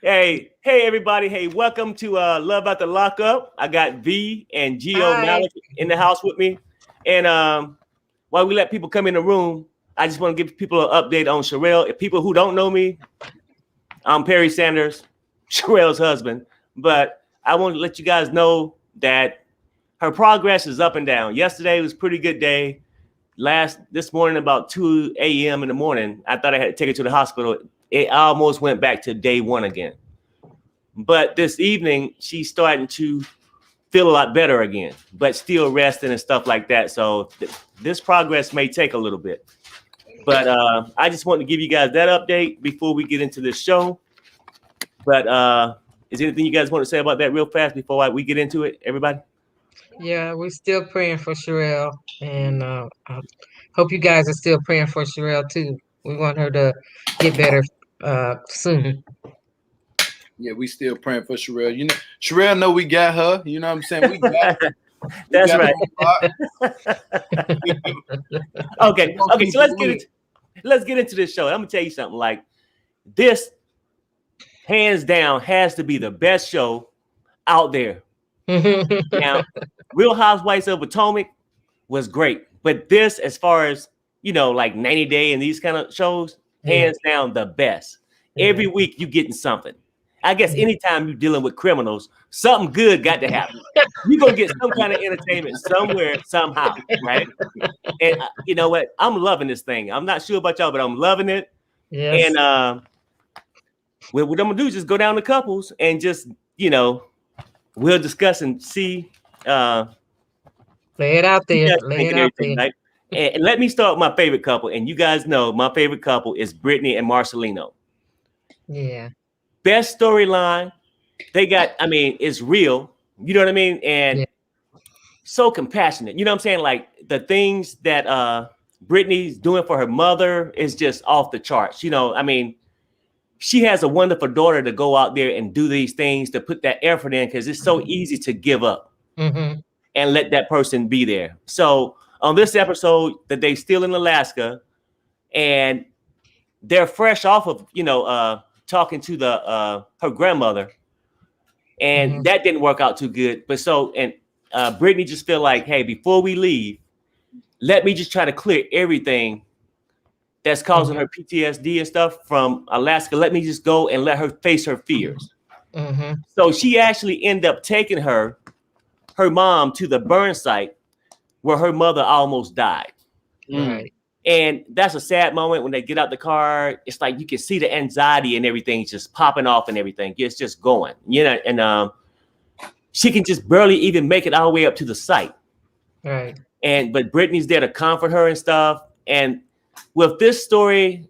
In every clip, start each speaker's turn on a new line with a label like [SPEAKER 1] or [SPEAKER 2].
[SPEAKER 1] Hey, everybody. Hey, welcome to Love After Lockup. I got V and Geo
[SPEAKER 2] Hi.
[SPEAKER 1] Malik in the house with me. And while we let people come in the room, I just want to give people an update on Sharrell. If people who don't know me, I'm Perry Sanders, Sharrell's husband. But I want to let you guys know that her progress is up and down. Yesterday was a pretty good day. This morning about 2 a.m. in the morning, I thought I had to take her to the hospital. It almost went back to day one again. But this evening, she's starting to feel a lot better again, but still resting and stuff like that. So this progress may take a little bit. But I just want to give you guys that update before we get into this show. But is there anything you guys want to say about that real fast before we get into it, everybody?
[SPEAKER 2] Yeah, we're still praying for Sharrell, and I hope you guys are still praying for Sharrell too. We want her to get better soon.
[SPEAKER 3] Yeah, we still praying for Sharrell. You know, Sharrell know we got her. You know what I'm saying? We got her.
[SPEAKER 1] That's right. Okay. So let's get into this show. I'm gonna tell you something. Like this, hands down, has to be the best show out there. Now, Real Housewives of Potomac was great, but this, as far as like 90 Day and these kind of shows, hands down the best. Every week you getting something. I guess anytime you're dealing with criminals, something good got to happen. You're going to get some kind of entertainment somewhere, somehow, right? And you know what? I'm loving this thing. I'm not sure about y'all, but I'm loving it.
[SPEAKER 2] Yes.
[SPEAKER 1] And what I'm going to do is just go down to couples and just, we'll discuss and see.
[SPEAKER 2] Lay it out there. Lay it out there.
[SPEAKER 1] Right? And let me start with my favorite couple. And you guys know my favorite couple is Brittany and Marcelino.
[SPEAKER 2] Yeah.
[SPEAKER 1] Best storyline. They got, it's real. You know what I mean? And so compassionate. You know what I'm saying? Like the things that Brittany's doing for her mother is just off the charts. She has a wonderful daughter to go out there and do these things, to put that effort in, because it's so easy to give up and let that person be there. So on this episode, that they still in Alaska, and they're fresh off of talking to her grandmother, and that didn't work out too good. But Brittany just feel like, hey, before we leave, let me just try to clear everything that's causing her PTSD and stuff from Alaska. Let me just go and let her face her fears. So she actually ended up taking her mom to the burn site where her mother almost died.
[SPEAKER 2] Right.
[SPEAKER 1] And that's a sad moment when they get out the car. It's like you can see the anxiety and everything just popping off and everything. It's just going, and she can just barely even make it all the way up to the site.
[SPEAKER 2] Right.
[SPEAKER 1] But Brittany's there to comfort her and stuff. And with this story,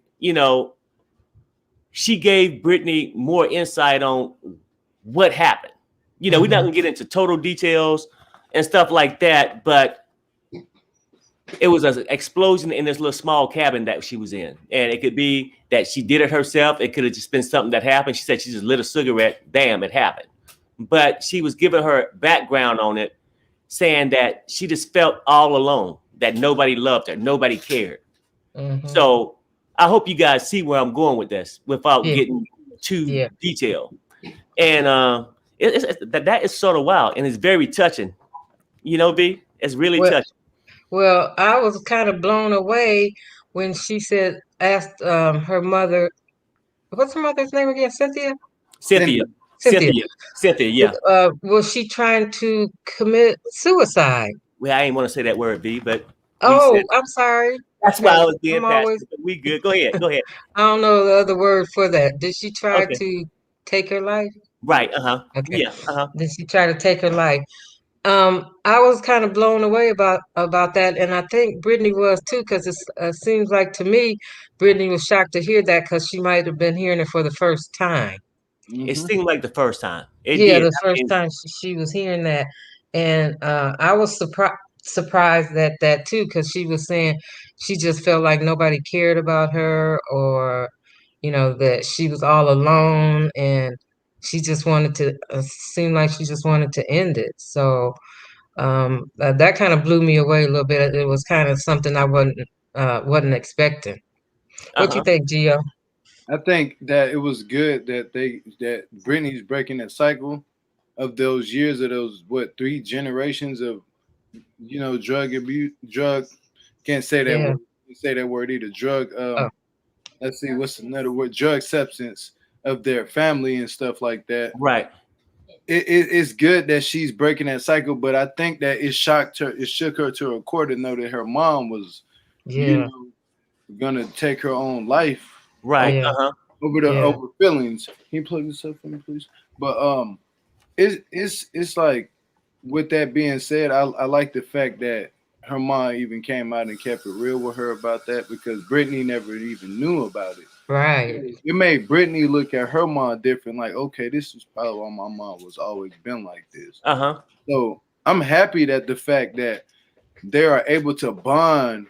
[SPEAKER 1] she gave Brittany more insight on what happened. We're not gonna get into total details and stuff like that, but it was an explosion in this little small cabin that she was in. And it could be that she did it herself. It could have just been something that happened. She said she just lit a cigarette. Bam, it happened. But she was giving her background on it, saying that she just felt all alone, that nobody loved her, nobody cared. So I hope you guys see where I'm going with this without getting too detailed. And that is sort of wild, and it's very touching. V, it's really touching.
[SPEAKER 2] Well, I was kind of blown away when she asked her mother, what's her mother's name again? Cynthia. Yeah. Was she trying to commit suicide?
[SPEAKER 1] Well, I ain't want to say that word, V, but
[SPEAKER 2] I'm sorry.
[SPEAKER 1] That's why I was being passionate. We good. Go ahead.
[SPEAKER 2] I don't know the other word for that. Did she try to take her life?
[SPEAKER 1] Right.
[SPEAKER 2] Okay.
[SPEAKER 1] Yeah.
[SPEAKER 2] Did she try to take her life? I was kind of blown away about that, and I think Brittany was too, because it seems like to me Brittany was shocked to hear that, because she might have been hearing it for the first time.
[SPEAKER 1] It seemed like the first time.
[SPEAKER 2] The first time she was hearing that, and I was surprised at that too, because she was saying she just felt like nobody cared about her, or that she was all alone, and she just wanted to seem like she just wanted to end it. So that kind of blew me away a little bit. It was kind of something I wasn't expecting. What you think, Gio?
[SPEAKER 3] I think that it was good that Britney's breaking that cycle of those years of those 3 generations of drug abuse, can't say that
[SPEAKER 2] Yeah.
[SPEAKER 3] word, say that word either, drug
[SPEAKER 2] Oh,
[SPEAKER 3] let's see what's another word, drug substance of their family and stuff like that.
[SPEAKER 1] Right.
[SPEAKER 3] It's good that she's breaking that cycle, but I think that it shook her to her core to know that her mom was, you
[SPEAKER 2] yeah.
[SPEAKER 3] know, gonna take her own life
[SPEAKER 1] Right.
[SPEAKER 2] Yeah. Yeah.
[SPEAKER 3] over feelings. Can you plug this up for me, please? But it's like, with that being said, I like the fact that her mom even came out and kept it real with her about that, because Brittany never even knew about it.
[SPEAKER 2] Right.
[SPEAKER 3] It made Brittany look at her mom different, like, okay, this is probably why my mom was always been like this. So I'm happy that the fact that they are able to bond,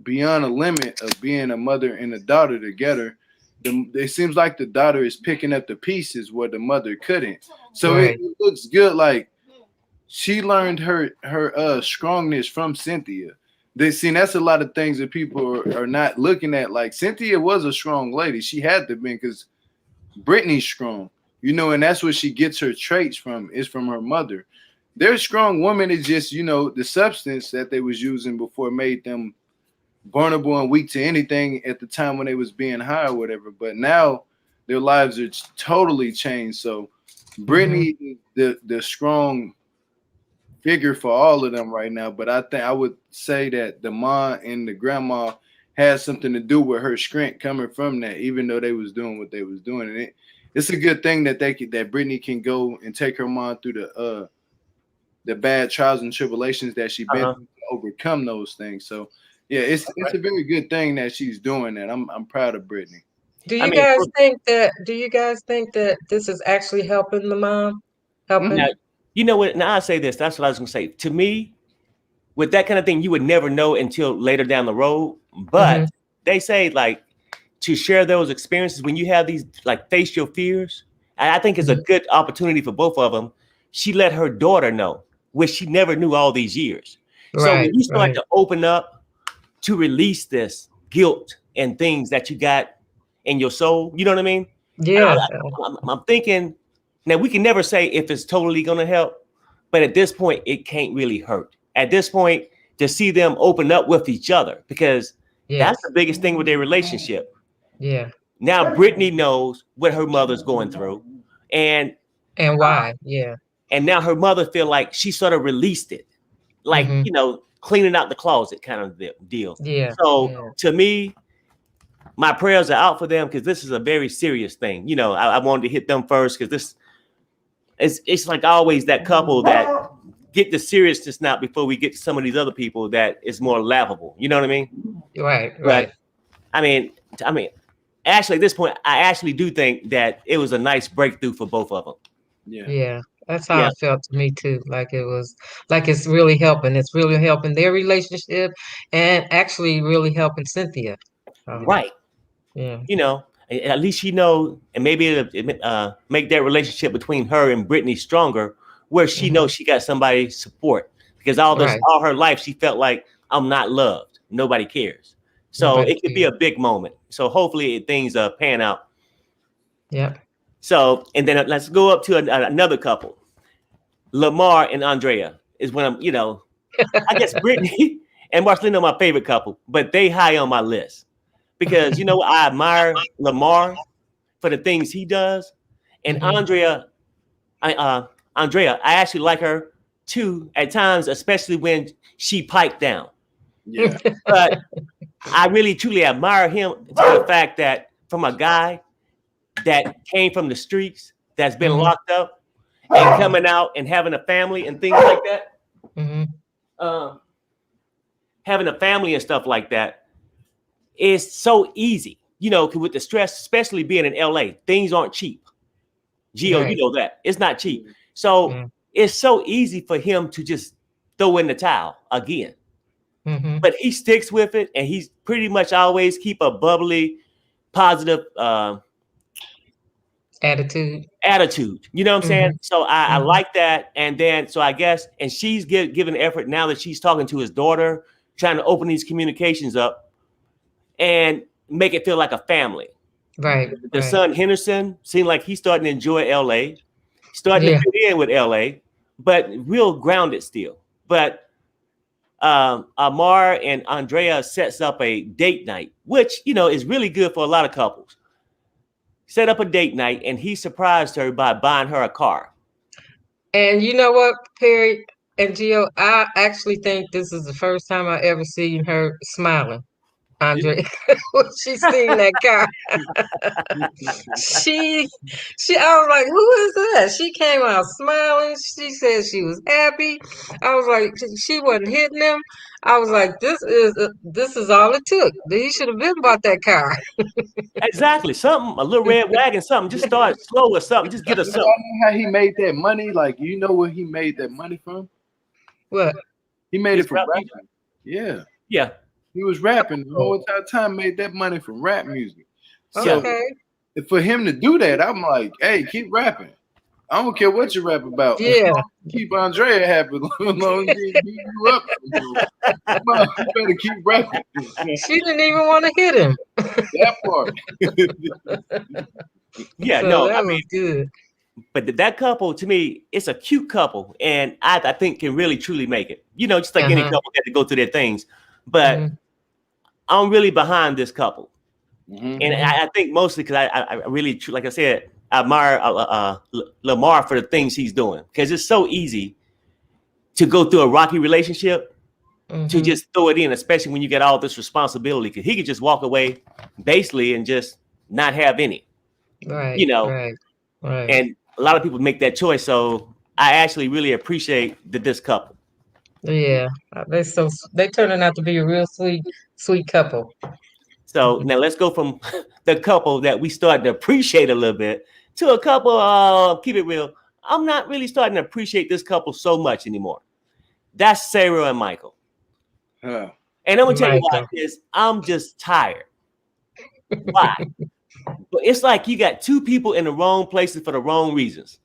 [SPEAKER 3] beyond a limit of being a mother and a daughter together. It seems like the daughter is picking up the pieces where the mother couldn't. So
[SPEAKER 2] Right.
[SPEAKER 3] it looks good. Like, she learned her strongness from Cynthia. That's a lot of things that people are not looking at. Like, Cynthia was a strong lady. She had to be, because Brittany's strong, and that's where she gets her traits from, is from her mother. Their strong woman is just, the substance that they was using before made them vulnerable and weak to anything at the time when they was being high or whatever. But now their lives are totally changed. So Brittany is the strong figure for all of them right now. But I think I would say that the mom and the grandma had something to do with her strength coming from that, even though they was doing what they was doing. And it's a good thing that that Brittany can go and take her mom through the bad trials and tribulations that she been through to overcome those things. So yeah, it's a very good thing that she's doing that. I'm proud of Brittany.
[SPEAKER 2] Do you guys think that this is actually helping the mom? Helping?
[SPEAKER 1] Now, you know what? Now I say this. That's what I was gonna say. To me, with that kind of thing, you would never know until later down the road. But they say, like, to share those experiences when you have these, like, face your fears. And I think it's a good opportunity for both of them. She let her daughter know, which she never knew all these years. So when you start to open up to release this guilt and things that you got in your soul, you know what I mean?
[SPEAKER 2] Yeah.
[SPEAKER 1] I'm thinking, now we can never say if it's totally going to help, but at this point, it can't really hurt. At this point, to see them open up with each other, because that's the biggest thing with their relationship.
[SPEAKER 2] Yeah.
[SPEAKER 1] Now Brittany knows what her mother's going through, and
[SPEAKER 2] why. Yeah.
[SPEAKER 1] And now her mother feel like she sort of released it, like, cleaning out the closet kind of deal.
[SPEAKER 2] Yeah.
[SPEAKER 1] So to me, my prayers are out for them, because this is a very serious thing. I wanted to hit them first, because it's like always that couple that get the seriousness now before we get to some of these other people that is more laughable. You know what I mean?
[SPEAKER 2] Right.
[SPEAKER 1] But, I mean, actually, at this point, I actually do think that it was a nice breakthrough for both of them.
[SPEAKER 2] Yeah. That's how it felt to me too. Like it's really helping. It's really helping their relationship, and actually really helping Cynthia.
[SPEAKER 1] Right.
[SPEAKER 2] Yeah.
[SPEAKER 1] At least and maybe it'll make that relationship between her and Brittany stronger, where she knows she got somebody's support, because all her life she felt like, I'm not loved, nobody cares. So it could be a big moment. So hopefully things pan out.
[SPEAKER 2] Yep.
[SPEAKER 1] So, and then let's go up to another couple. Lamar and Andrea is when I guess Brittany and Marcelino are my favorite couple, but they high on my list, because I admire Lamar for the things he does, and Andrea, I actually like her too at times, especially when she piped down.
[SPEAKER 3] Yeah.
[SPEAKER 1] But I really truly admire him to the fact that, from a guy that came from the streets, that's been locked up, and coming out and having a family and things like that. Having a family and stuff like that is so easy, with the stress, especially being in LA, things aren't cheap. Gio, you know that it's not cheap. So it's so easy for him to just throw in the towel again. But he sticks with it, and he's pretty much always keep a bubbly, positive attitude. You know what I'm saying? So I like that. And then, so I guess, and she's giving effort now that she's talking to his daughter, trying to open these communications up and make it feel like a family.
[SPEAKER 2] Right.
[SPEAKER 1] The son Henderson seemed like he's starting to enjoy LA, starting
[SPEAKER 2] Yeah.
[SPEAKER 1] to fit in with LA, but real grounded still. But Amar and Andrea sets up a date night, which is really good for a lot of couples. Set up a date night, and he surprised her by buying her a car.
[SPEAKER 2] And you know what, Perry and Gio, I actually think this is the first time I ever seen her smiling, Andre. When she seen that car, she, I was like, who is that? She came out smiling. She said she was happy. I was like, she wasn't hitting him. I was like, this is all it took. He should have been bought that car.
[SPEAKER 1] Exactly. Something, a little red wagon, something. Just start slow or something. Just get us something.
[SPEAKER 3] How he made that money? Like, you know where he made that money from?
[SPEAKER 2] What?
[SPEAKER 3] He made it from
[SPEAKER 1] rap
[SPEAKER 3] rapping.
[SPEAKER 1] music.
[SPEAKER 3] Yeah.
[SPEAKER 1] Yeah.
[SPEAKER 3] He was rapping the whole entire time, made that money from rap music. So
[SPEAKER 2] Okay.
[SPEAKER 3] for him to do that, I'm like, hey, keep rapping. I don't care what you rap about.
[SPEAKER 2] Yeah.
[SPEAKER 3] Keep Andrea happy. As long as he beat you up. Come on, you better keep rapping.
[SPEAKER 2] She didn't even want to hit him.
[SPEAKER 3] That part.
[SPEAKER 1] Yeah,
[SPEAKER 2] So
[SPEAKER 1] no,
[SPEAKER 2] that
[SPEAKER 1] I
[SPEAKER 2] was
[SPEAKER 1] mean,
[SPEAKER 2] good.
[SPEAKER 1] but that couple, to me, it's a cute couple, and I think can really truly make it. Just like any couple got to go through their things, but I'm really behind this couple, and I think mostly because I really, like I said, I admire Lamar for the things he's doing, because it's so easy to go through a rocky relationship to just throw it in, especially when you get all this responsibility. Because he could just walk away, basically, and just not have any.
[SPEAKER 2] Right. Right.
[SPEAKER 1] And a lot of people make that choice. So I actually really appreciate this couple.
[SPEAKER 2] Yeah, they turning out to be a real sweet couple.
[SPEAKER 1] So now let's go from the couple that we started to appreciate a little bit to a couple. Keep it real. I'm not really starting to appreciate this couple so much anymore. That's Sharrell and Michael.
[SPEAKER 3] Huh.
[SPEAKER 1] And I'm gonna tell you why. Is I'm just tired. Why? But it's like you got two people in the wrong places for the wrong reasons.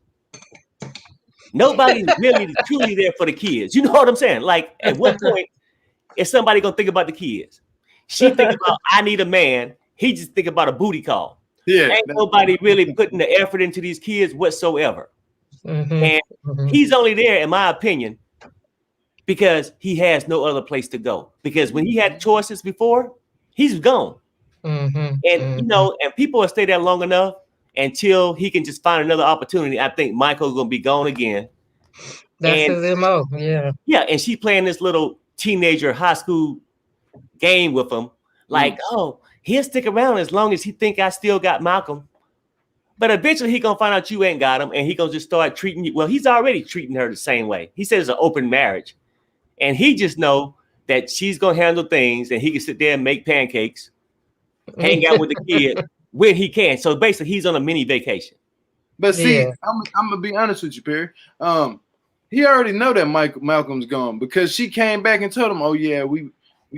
[SPEAKER 1] Nobody's really truly there for the kids. You know what I'm saying? Like, at what point is somebody gonna think about the kids? She think about, I need a man. He just think about a booty call.
[SPEAKER 3] Yeah,
[SPEAKER 1] ain't nobody really putting the effort into these kids whatsoever. And he's only there, in my opinion, because he has no other place to go. Because when he had choices before, he's gone. And and people will stay there long enough until he can just find another opportunity. I think Michael's gonna be gone again.
[SPEAKER 2] That's his MO. Yeah.
[SPEAKER 1] Yeah, and she's playing this little teenager high school game with him. Like, oh, he'll stick around as long as he think I still got Malcolm. But eventually he gonna find out you ain't got him, and he gonna just start treating you. Well, he's already treating her the same way. He says it's an open marriage, and he just know that she's gonna handle things, and he can sit there and make pancakes, hang out with the kid when he can. So basically, he's on a mini vacation.
[SPEAKER 3] But see, I'm gonna be honest with you, Perry. He already know that Malcolm's gone because she came back and told him, "Oh yeah, we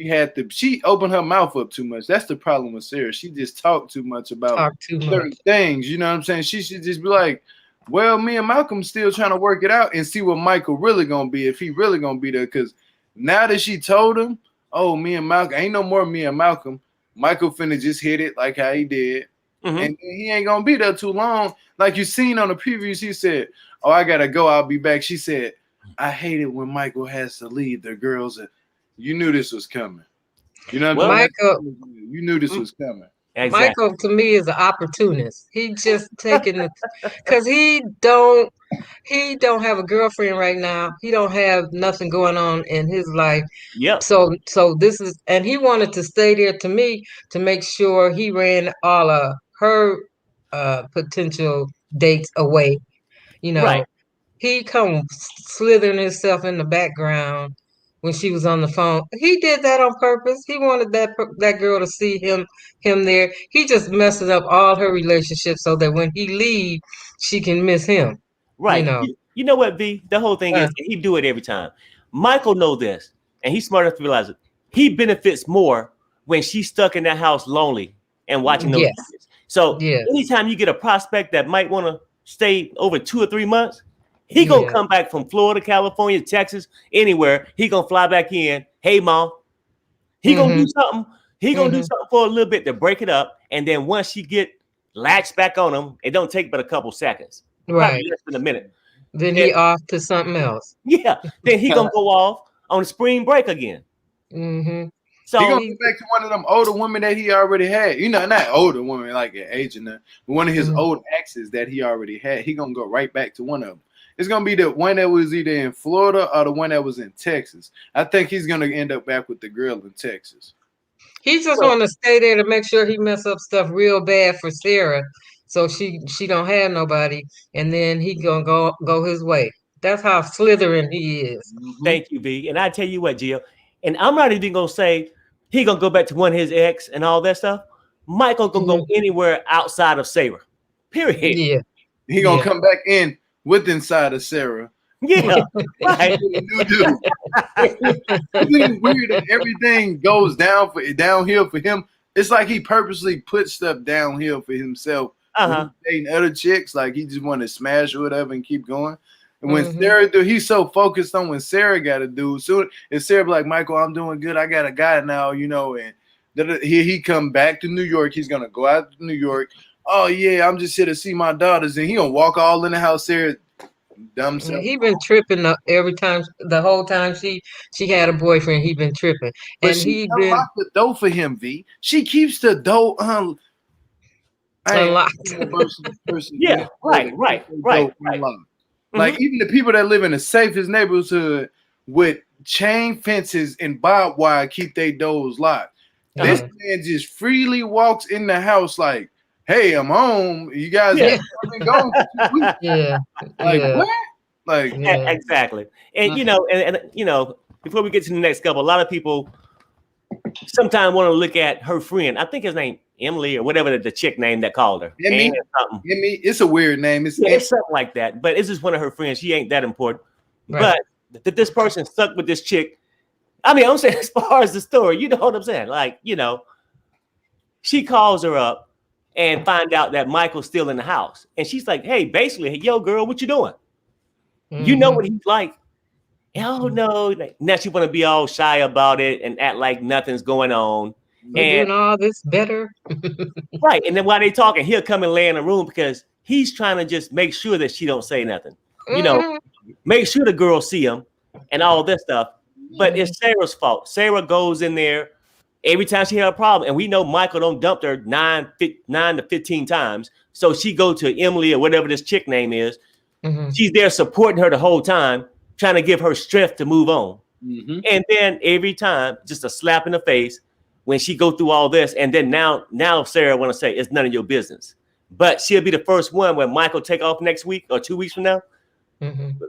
[SPEAKER 3] had to." She opened her mouth up too much. That's the problem with Sarah. She just talked too much about certain things. You know what I'm saying? She should just be like, "Well, me and Malcolm still trying to work it out and see what Michael really gonna be, if he really gonna be there." Because now that she told him, "Oh, me and Malcolm ain't no more me and Malcolm," Michael finna just hit it like how he did, and he ain't gonna be there too long. Like you seen on the previews, he said, "Oh, I gotta go. I'll be back." She said, "I hate it when Michael has to leave the girls." You knew this was coming. You know what I mean? You knew this was coming.
[SPEAKER 2] Exactly. Michael to me is an opportunist. He just taking it because he don't have a girlfriend right now. He don't have nothing going on in his life.
[SPEAKER 1] Yep.
[SPEAKER 2] So this is, and he wanted to stay there to me to make sure he ran all of her potential dates away. You know,
[SPEAKER 1] right.
[SPEAKER 2] He come slithering himself in the background when she was on the phone. He did that on purpose. He wanted that girl to see him there. He just messes up all her relationships so that when he leave, she can miss him.
[SPEAKER 1] Right. You know what, V? The whole thing is he do it every time. Michael know this, and he's smart enough to realize it. He benefits more when she's stuck in that house lonely and watching those kids. So anytime you get a prospect that might want to stay over 2 or 3 months, he gonna come back from Florida, California, Texas, anywhere. He gonna fly back in. Hey, mom. He gonna do something. He gonna do something for a little bit to break it up, and then once she get latch back on him. It don't take but a couple seconds,
[SPEAKER 2] Right.
[SPEAKER 1] probably less than a minute.
[SPEAKER 2] Then he off to something else.
[SPEAKER 1] Yeah, then he gonna go off on spring break again.
[SPEAKER 2] Mm-hmm.
[SPEAKER 1] So
[SPEAKER 3] he gonna go back to one of them older women that he already had. You know, not older women like an age and but one of his old exes that he already had. He gonna go right back to one of them. It's gonna be the one that was either in Florida or the one that was in Texas. I think he's gonna end up back with the girl in Texas.
[SPEAKER 2] He just want to stay there to make sure he mess up stuff real bad for Sarah, so she don't have nobody, and then he gonna go his way. That's how slithering he is.
[SPEAKER 1] Thank you, B. And I tell you what, Gio, and I'm not even gonna say he gonna go back to one of his ex and all that stuff. Michael gonna go anywhere outside of Sarah. Period.
[SPEAKER 2] Yeah.
[SPEAKER 3] He gonna come back in with inside of Sarah.
[SPEAKER 1] Yeah, right.
[SPEAKER 3] New dude. It's weird that everything goes downhill for him. It's like he purposely put stuff downhill for himself. Dating other chicks, like he just want to smash or whatever and keep going. And when Sarah he's so focused on when Sarah got to do. Soon if Sarah be like, Michael, I'm doing good. I got a guy now, you know, and he come back to New York. He's gonna go out to New York. Oh yeah, I'm just here to see my daughters, and he gonna walk all in the house. Sarah, dumb self.
[SPEAKER 2] He been tripping every time. The whole time she had a boyfriend, he been tripping.
[SPEAKER 3] But
[SPEAKER 2] and
[SPEAKER 3] she unlocked the door for him. V. She keeps the door unlocked.
[SPEAKER 1] Yeah, right.
[SPEAKER 3] Like even the people that live in the safest neighborhood with chain fences and barbed wire keep their doors locked. This man just freely walks in the house like, "Hey, I'm home. You guys have been gone for 2 weeks."
[SPEAKER 2] Yeah.
[SPEAKER 3] What? Like
[SPEAKER 1] exactly. And you know, and you know, before we get to the next couple, a lot of people sometimes want to look at her friend. I think his name Emily or whatever the chick name that called her.
[SPEAKER 3] Emmy. It's a weird name. It's
[SPEAKER 1] something like that. But it's just one of her friends. She ain't that important. Right. But that this person stuck with this chick. I mean, I'm saying as far as the story, you know what I'm saying? Like, you know, she calls her up and find out that Michael's still in the house. And she's like, hey, basically, yo, girl, what you doing? You know what he's like. Oh, no. Now she want to be all shy about it and act like nothing's going on.
[SPEAKER 2] We're doing all this better.
[SPEAKER 1] Right. And then while they talking, he'll come and lay in the room because he's trying to just make sure that she don't say nothing. You know, make sure the girls see him and all this stuff. But it's Sarah's fault. Sarah goes in there every time she had a problem. And we know Michael don't dump her 9 to 15 times. So she go to Emily or whatever this chick name is. She's there supporting her the whole time, trying to give her strength to move on. And then every time, just a slap in the face when she go through all this. And then now Sarah want to say it's none of your business. But she'll be the first one when Michael take off next week or 2 weeks from now,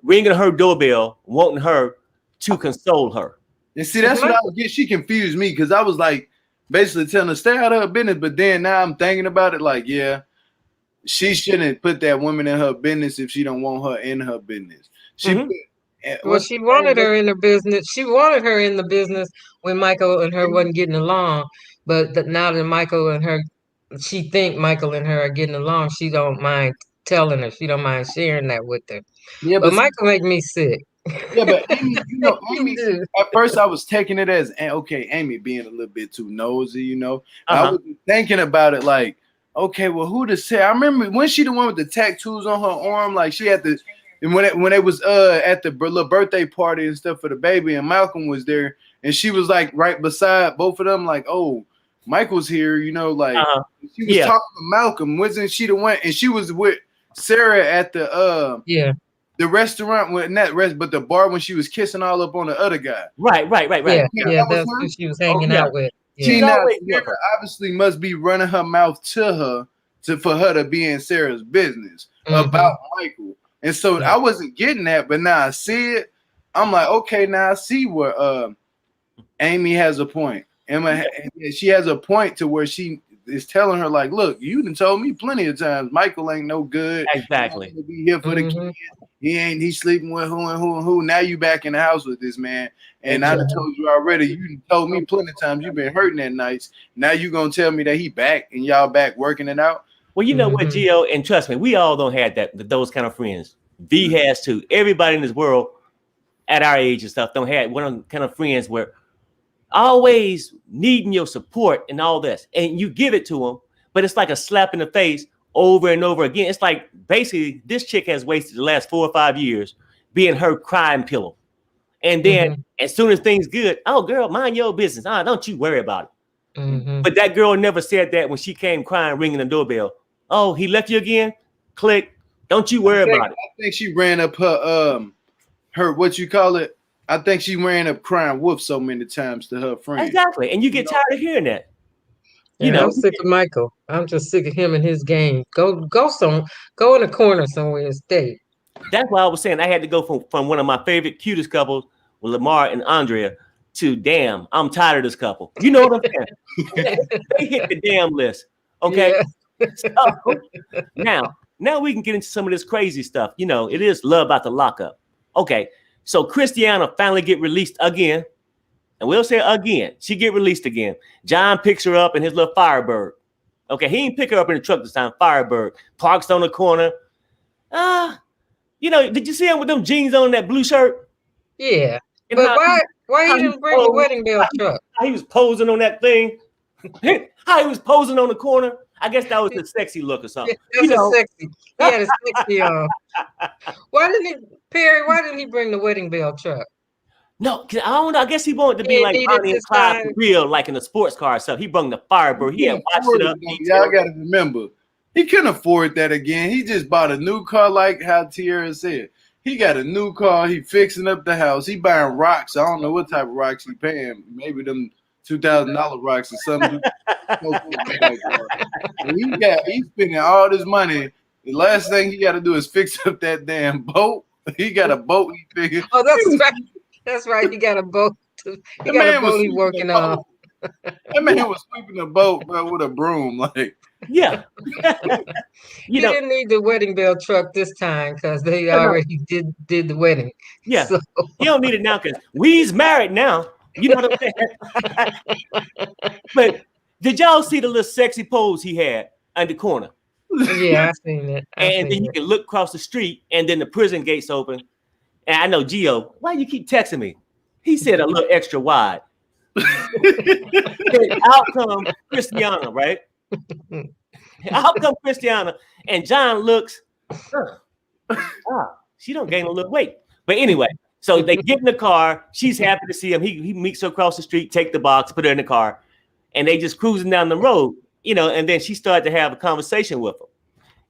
[SPEAKER 1] ringing her doorbell, wanting her to console her.
[SPEAKER 3] And see, that's what I would get. She confused me because I was like basically telling her stay out of her business. But then now I'm thinking about it like, yeah, she shouldn't put that woman in her business if she don't want her in her business. She
[SPEAKER 2] wanted her in the business. She wanted her in the business when Michael and her wasn't getting along. But now that Michael and her, she think Michael and her are getting along, she don't mind telling her. She don't mind sharing that with her. Yeah, but Michael make me sick.
[SPEAKER 3] Yeah, but Amy, you know, Amy, at first I was taking it as, okay, Amy being a little bit too nosy, you know. I was thinking about it like, okay, well, who to say? I remember when she the one with the tattoos on her arm, like she had the, and when it was at the little birthday party and stuff for the baby, and Malcolm was there, and she was like right beside both of them, like, oh, Michael's here, you know, like she was talking to Malcolm. Wasn't she the one? And she was with Sarah at the the restaurant, but the bar when she was kissing all up on the other guy.
[SPEAKER 1] Right.
[SPEAKER 2] Yeah, that's who she was hanging out with.
[SPEAKER 3] Yeah. Sarah obviously must be running her mouth to her for her to be in Sarah's business about Michael. And so I wasn't getting that, but now I see it. I'm like, okay, now I see where Amy has a point. She has a point to where she is telling her, like, look, you done told me plenty of times Michael ain't no good.
[SPEAKER 1] Exactly.
[SPEAKER 3] He'll be here for the kids. He's sleeping with who and who and who. Now you back in the house with this man. And I done told you already, you told me plenty of times you've been hurting at nights. Now you gonna tell me that he back and y'all back working it out.
[SPEAKER 1] Well, you know what, Gio, and trust me, we all don't have those kind of friends. V has too. Everybody in this world at our age and stuff don't have one of them kind of friends where always needing your support and all this, and you give it to them, but it's like a slap in the face over and over again. It's like basically this chick has wasted the last 4 or 5 years being her crying pillow. And then as soon as things good, oh girl, mind your business. Don't you worry about it. But that girl never said that when she came crying, ringing the doorbell. Oh, he left you again? Click. Don't you worry about it.
[SPEAKER 3] I think she ran up her what you call it? I think she ran up crying wolf so many times to her friend.
[SPEAKER 1] Exactly. And you get tired of hearing that.
[SPEAKER 2] I'm sick of Michael. I'm just sick of him and his game. Go in a corner somewhere and stay.
[SPEAKER 1] That's why I was saying I had to go from one of my favorite cutest couples with Lamar and Andrea to damn, I'm tired of this couple. You know what I'm saying? They hit the damn list. Okay. Yeah. So, now we can get into some of this crazy stuff. It is Love After Lockup. Okay. So Christiana finally get released again. And we'll say again, she get released again. John picks her up in his little Firebird. Okay, he didn't pick her up in the truck this time. Firebird parks on the corner. Did you see him with them jeans on, that blue shirt?
[SPEAKER 2] Yeah, and but why he didn't bring the wedding bell truck?
[SPEAKER 1] How he was posing on that thing. How he was posing on the corner. I guess that was the sexy look or something.
[SPEAKER 2] That's sexy. He had a sexy on. Why didn't he bring the wedding bell truck?
[SPEAKER 1] No, I don't know. I guess he wanted to be like Bonnie and Clyde for real, like in a sports car or something. He brought the Firebird. He had watched it up.
[SPEAKER 3] Y'all got to remember, he couldn't afford that again. He just bought a new car, like how Tierra said. He got a new car. He fixing up the house. He buying rocks. I don't know what type of rocks he paying. Maybe them $2,000 rocks or something. He's spending all this money. The last thing he got to do is fix up that damn boat. He got a boat. He figured.
[SPEAKER 2] Oh, that's right. That's right. He got a boat. He got a boat he's working on.
[SPEAKER 3] That man was sweeping the boat, bro, with a broom. Like,
[SPEAKER 1] yeah.
[SPEAKER 2] He didn't need the wedding bell truck this time because they already did the wedding.
[SPEAKER 1] Yeah.
[SPEAKER 2] So.
[SPEAKER 1] He don't need it now because we's married now. You know what I'm saying? But did y'all see the little sexy pose he had in the corner?
[SPEAKER 2] Yeah, I seen it.
[SPEAKER 1] And then you can look across the street, and then the prison gates open. And I know, Gio, why you keep texting me? He said a little extra wide. Out come Christiana, right? Out come Christiana, and John looks, she don't gain a little weight. But anyway, so they get in the car. She's happy to see him. He meets her across the street, take the box, put her in the car, and they just cruising down the road, and then she started to have a conversation with him.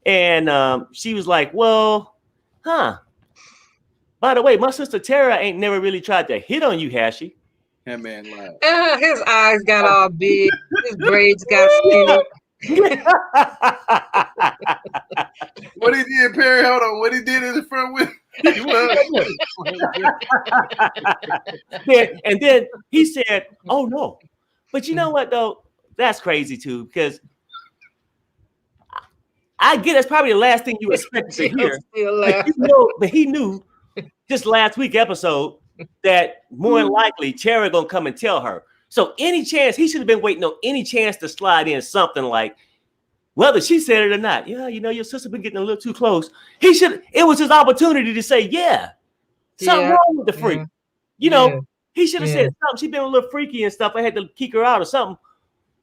[SPEAKER 1] And she was like, well, by the way, my sister Tara ain't never really tried to hit on you, has she?
[SPEAKER 3] That man lied.
[SPEAKER 2] His eyes got all big. His braids got skinny.
[SPEAKER 3] What he did, Perry? Hold on. What he did in the front with?
[SPEAKER 1] And then he said, "Oh no," but you know what though? That's crazy too, because I get that's probably the last thing you expected to hear. But he knew just last week episode that more than likely Tara gonna come and tell her. So any chance he should have been waiting on any chance to slide in something like, whether she said it or not. Yeah, your sister been getting a little too close. It was his opportunity to say, something wrong with the freak. He should have said something. She been a little freaky and stuff. I had to kick her out or something.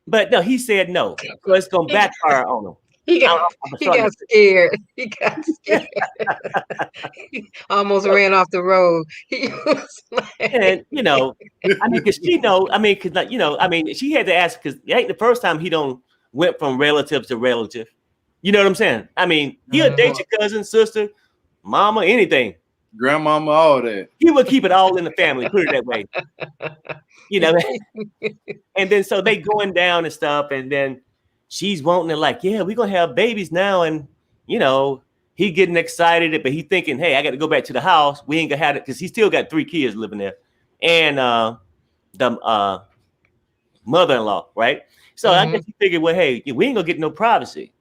[SPEAKER 1] But no, he said no. So it's gonna backfire on him.
[SPEAKER 2] He got scared. He got scared. He almost ran off the road. He was like...
[SPEAKER 1] And because she had to ask, because it ain't the first time he don't went from relative to relative. You know what I'm saying? I mean, he'll date your cousin, sister, mama, anything.
[SPEAKER 3] Grandmama, all that.
[SPEAKER 1] He would keep it all in the family, put it that way. And then so they going down and stuff, and then she's wanting to like, we're gonna have babies now, and he getting excited, but he thinking, hey, I got to go back to the house. We ain't gonna have it because he still got 3 kids living there, and the mother-in-law, right? So I guess he figured, well, hey, we ain't gonna get no privacy.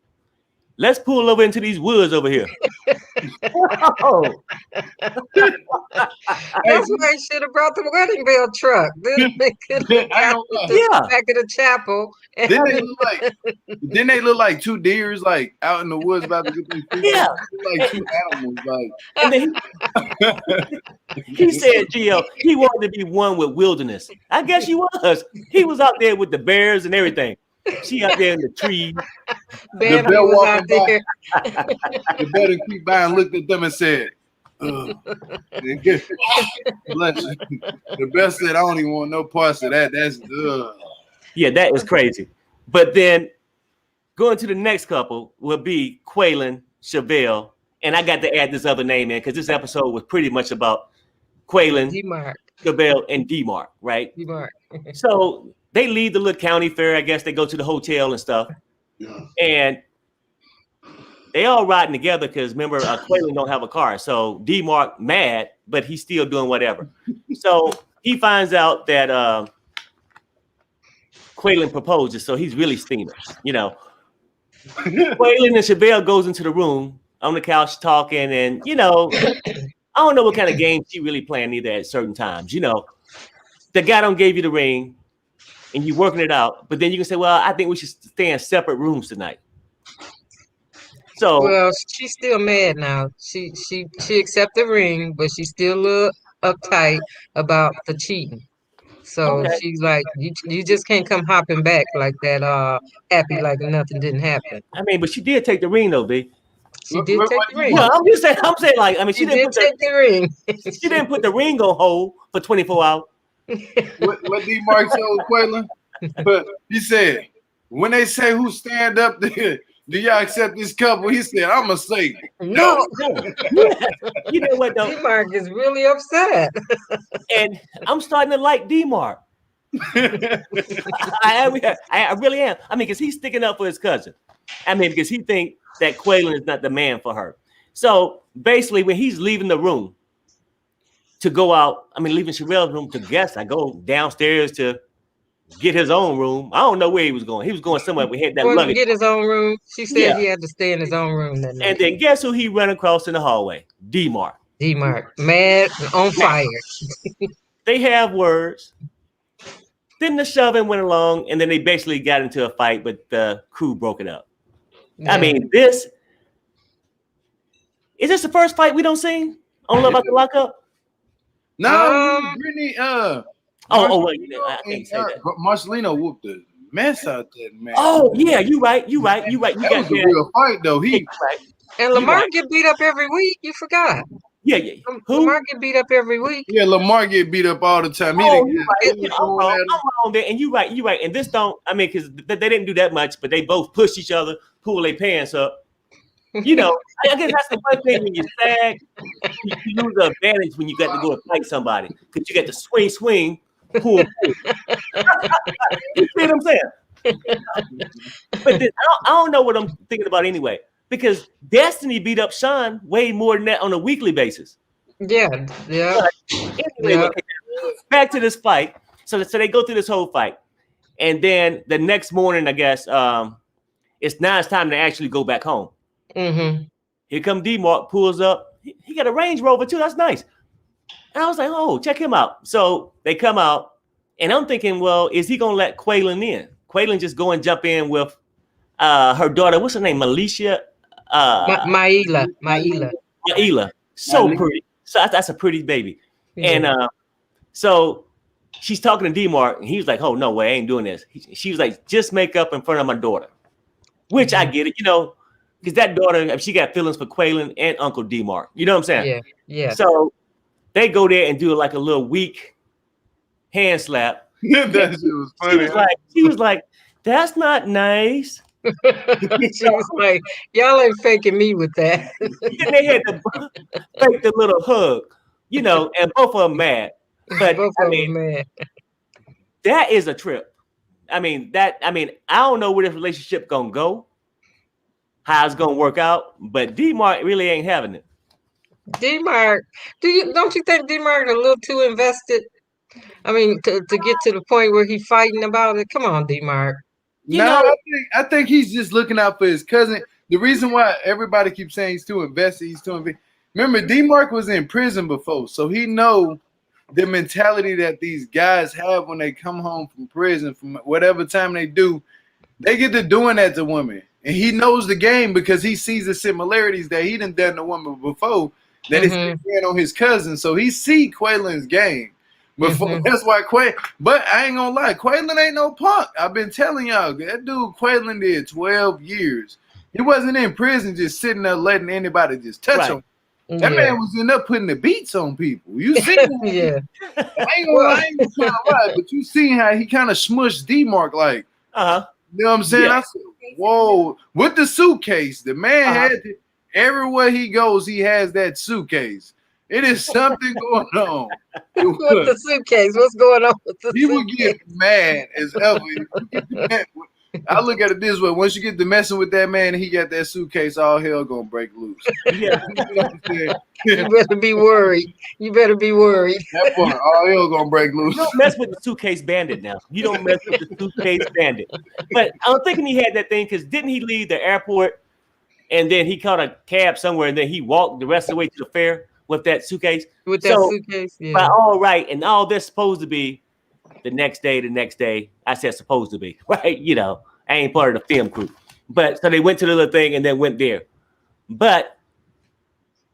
[SPEAKER 1] Let's pull over into these woods over here.
[SPEAKER 2] That's why he should have brought the wedding bell truck. Then they could have got back of the chapel.
[SPEAKER 3] Didn't they look like 2 deers like out in the woods about to get these people?
[SPEAKER 1] Yeah.
[SPEAKER 3] Like 2 animals. Like.
[SPEAKER 1] And then he said, Gio, he wanted to be one with wilderness. I guess he was. He was out there with the bears and everything. She out there in the tree.
[SPEAKER 2] Beverly
[SPEAKER 3] Bell
[SPEAKER 2] was
[SPEAKER 3] walking
[SPEAKER 2] out there.
[SPEAKER 3] The Bell didn't keep by and looked at them and said, ugh. Bless you. The Bell said, I don't even want no parts of that. That's ugh.
[SPEAKER 1] Yeah, that is crazy. But then going to the next couple will be Quaylen, Chevelle, and I got to add this other name in because this episode was pretty much about Quaylen,
[SPEAKER 2] D-Mark.
[SPEAKER 1] Chevelle, and D-Mark, right?
[SPEAKER 2] D-Mark.
[SPEAKER 1] So they leave the little county fair. I guess they go to the hotel and stuff, and they all riding together because remember, Quaylen don't have a car. So D-Mark mad, but he's still doing whatever. So he finds out that Quaylen proposes, so he's really steaming, you know. Quaylen and Chevelle goes into the room on the couch talking, and you know, I don't know what kind of game she really playing either at certain times. You know, the guy don't gave you the ring, and you working it out, but then you can say, "Well, I think we should stay in separate rooms tonight." So,
[SPEAKER 2] Well, she's still mad now. She accept the ring, but she's still a little uptight about the cheating. So
[SPEAKER 1] okay,
[SPEAKER 2] she's like, you just can't come hopping back like that, happy like nothing didn't happen.
[SPEAKER 1] I mean, but she did take the ring, though, B.
[SPEAKER 2] She did take the ring.
[SPEAKER 1] No, I'm just saying. I'm saying, like, I mean,
[SPEAKER 2] She did take the ring.
[SPEAKER 1] She didn't put the ring on hold for 24 hours.
[SPEAKER 3] What D-Mark told Quaylen? But he said, when they say who stand up there, do y'all accept this couple? He said, I'm going to say
[SPEAKER 2] No.
[SPEAKER 1] You know what, though?
[SPEAKER 2] D-Mark is really upset.
[SPEAKER 1] And I'm starting to like D-Mark. I really am. I mean, because he's sticking up for his cousin. I mean, because he thinks that Quaylen is not the man for her. So basically, when he's leaving the room to go out, I mean, leaving Sharrell's room to guess, I go downstairs to get his own room. I don't know where he was going. He was going somewhere. We had that luggage.
[SPEAKER 2] Get his own room. She said he had to stay in his own room that night.
[SPEAKER 1] And then guess who he ran across in the hallway? D-Mark.
[SPEAKER 2] D-Mark, mad, on fire.
[SPEAKER 1] They have words. Then the shoving went along, and then they basically got into a fight, but the crew broke it up. Yeah. I mean, is this the first fight we don't see on Love After Lockup?
[SPEAKER 3] No, Brittany,
[SPEAKER 1] I can't say that.
[SPEAKER 3] Marcelino whooped the mess out that man.
[SPEAKER 1] Oh, yeah, you're right. You
[SPEAKER 3] that was a real fight, though.
[SPEAKER 2] And Lamar get beat up every week. You forgot.
[SPEAKER 1] Yeah. Who?
[SPEAKER 2] Lamar get beat up every week.
[SPEAKER 3] Yeah, Lamar get beat up all the time.
[SPEAKER 1] I'm wrong there. And you're right. And this don't, I mean, because they didn't do that much, but they both pushed each other, pull their pants up. You know, I guess that's the one thing when you sag, you lose the advantage when you got to go and fight somebody because you got to swing, pull. You see what I'm saying? But then, I don't know what I'm thinking about anyway, because Destiny beat up Shawn way more than that on a weekly basis.
[SPEAKER 2] Yeah.
[SPEAKER 1] Anyway, back to this fight. So they go through this whole fight, and then the next morning, I guess, it's time to actually go back home.
[SPEAKER 2] Mm-hmm.
[SPEAKER 1] Here come D-Mark, pulls up. He got a Range Rover too. That's nice. And I was like, oh, check him out. So they come out, and I'm thinking, well, is he gonna let Quaylen in? Quaylen just go and jump in with her daughter. What's her name? Maisha. Maila. So pretty. So that's a pretty baby. Mm-hmm. And so she's talking to D-Mark, and he was like, oh, no way, I ain't doing this. She was like, just make up in front of my daughter. Which I get it, you know, because that daughter, she got feelings for Quaylen and Uncle D-Mark. You know what I'm saying?
[SPEAKER 2] Yeah.
[SPEAKER 1] So they go there and do like a little weak hand slap.
[SPEAKER 3] That shit was funny.
[SPEAKER 1] She was like, that's not nice.
[SPEAKER 2] She was like, y'all ain't faking me with that.
[SPEAKER 1] And they had to fake the little hug, you know, and both of them mad. But mad. That is a trip. I don't know where this relationship gonna go, how it's gonna work out, but D-Mark really ain't having it.
[SPEAKER 2] D-Mark, don't you think D-Mark a little too invested? I mean, to get to the point where he's fighting about it. Come on, D-Mark.
[SPEAKER 3] I think he's just looking out for his cousin. The reason why everybody keeps saying he's too invested, remember, D-Mark was in prison before, so he know the mentality that these guys have when they come home from prison, from whatever time they do, they get to doing that to women. And he knows the game because he sees the similarities that he done to women before that is on his cousin. So he see Quaylen's game. Before that's why but I ain't gonna lie, Quaylen ain't no punk. I've been telling y'all, that dude Quaylen did 12 years. He wasn't in prison just sitting there letting anybody just touch him. That man was in there putting the beats on people. You see him?
[SPEAKER 2] Yeah.
[SPEAKER 3] I ain't gonna try to lie, but you seen how he kind of smushed D-Mark like, you know what I'm saying? I said, whoa, with the suitcase, the man had to, everywhere he goes, he has that suitcase. It is something going on.
[SPEAKER 2] With the suitcase, what's going on with the
[SPEAKER 3] He would get mad as ever. I look at it this way: once you get to messing with that man and he got that suitcase, all hell gonna break loose.
[SPEAKER 2] Yeah. You better be worried. You better be worried.
[SPEAKER 3] That part, all hell gonna break loose.
[SPEAKER 1] You don't mess with the suitcase bandit now. You don't mess with the suitcase bandit. But I'm thinking he had that thing because didn't he leave the airport and then he caught a cab somewhere and then he walked the rest of the way to the fair with that suitcase?
[SPEAKER 2] With that suitcase, yeah.
[SPEAKER 1] But all right, and all this supposed to be the next day. I said supposed to be, right? You know, I ain't part of the film crew. But so they went to the little thing and then went there. But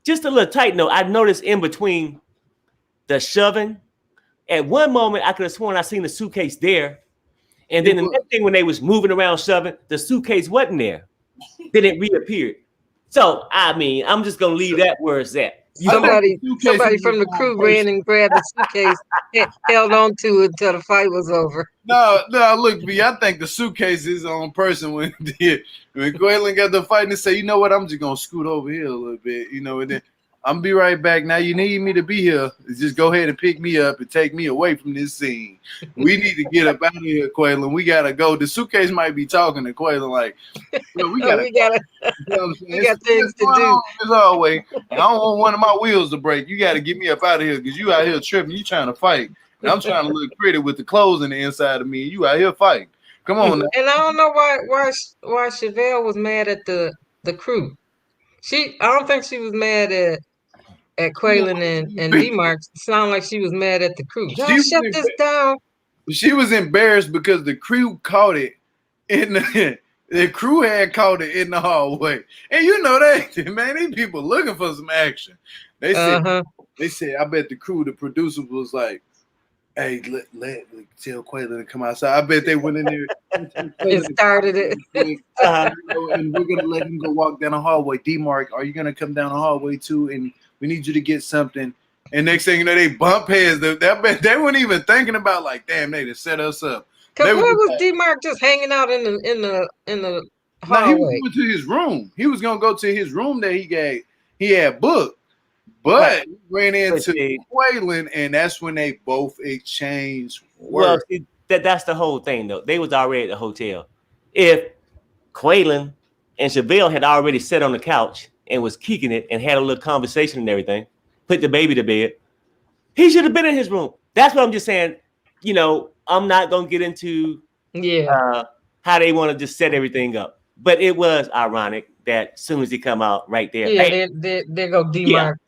[SPEAKER 1] just a little tight note, I noticed in between the shoving, at one moment I could have sworn I seen the suitcase there. And then the next thing when they was moving around shoving, the suitcase wasn't there. Then it reappeared. So, I mean, I'm just going to leave that where it's at.
[SPEAKER 2] Somebody from the crew ran and grabbed the suitcase, held on to it until the fight was over.
[SPEAKER 3] No, look, B, I think the suitcase is on person when Quaylen got the fight and say, you know what, I'm just gonna scoot over here a little bit, you know, and then I'm be right back. Now you need me to be here. Just go ahead and pick me up and take me away from this scene. We need to get up out of here, Quaylen. We gotta go. The suitcase might be talking to Quaylen like, we gotta
[SPEAKER 2] we got things to do.
[SPEAKER 3] As always, I don't want one of my wheels to break. You gotta get me up out of here because you out here tripping. You trying to fight. And I'm trying to look pretty with the clothes in the inside of me. You out here fighting. Come on now.
[SPEAKER 2] And I don't know why Chevelle was mad at the crew. I don't think she was mad at Quaylen and D-Mark. It sounded like she was mad at the crew. Y'all shut this down.
[SPEAKER 3] She was embarrassed because the crew caught it the crew had caught it in the hallway. And you know that, man, these people looking for some action. They said, I bet the crew, the producer was like, hey, let tell Quaylen to come outside. I bet they went in there
[SPEAKER 2] and started it.
[SPEAKER 3] And we're gonna let him go walk down the hallway. D-Mark, are you gonna come down the hallway too? And we need you to get something. And next thing you know, they bump heads. They weren't even thinking about like, damn, they just set us up.
[SPEAKER 2] Cause where was D-Mark just hanging out in the hallway?
[SPEAKER 3] No, he was going to his room. He was gonna go to his room that he had booked. But ran into Quaylen, and that's when they both exchanged words.
[SPEAKER 1] Well, that's the whole thing, though. They was already at the hotel. If Quaylen and Chevelle had already sat on the couch and was kicking it and had a little conversation and everything, put the baby to bed, he should have been in his room. That's what I'm just saying. You know, I'm not gonna get into how they want to just set everything up. But it was ironic that as soon as he come out right there,
[SPEAKER 2] yeah, there go D-Mark.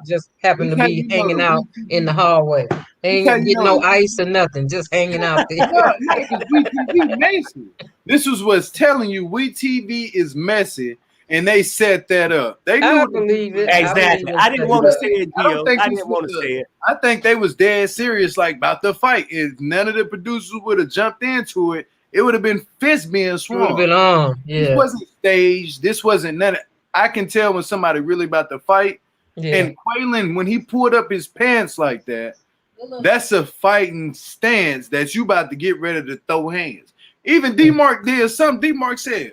[SPEAKER 2] Just happened to be hanging out in the hallway. They ain't getting no ice or nothing, just hanging out there.
[SPEAKER 3] WeTV messy. This was what's telling you WeTV is messy, and they set that up. They knew
[SPEAKER 2] I believe it.
[SPEAKER 1] Exactly. I didn't want to say it, Gio. I didn't want to say it.
[SPEAKER 3] I think they was dead serious, like about the fight. If none of the producers would have jumped into it, it would have been fists being swung.
[SPEAKER 2] It would have been on. Yeah.
[SPEAKER 3] This wasn't staged. This wasn't none. I can tell when somebody really about to fight. Yeah. And Quaylen, when he pulled up his pants like that, that's a fighting stance that you about to get ready to throw hands. Even D-Mark did something. D-Mark said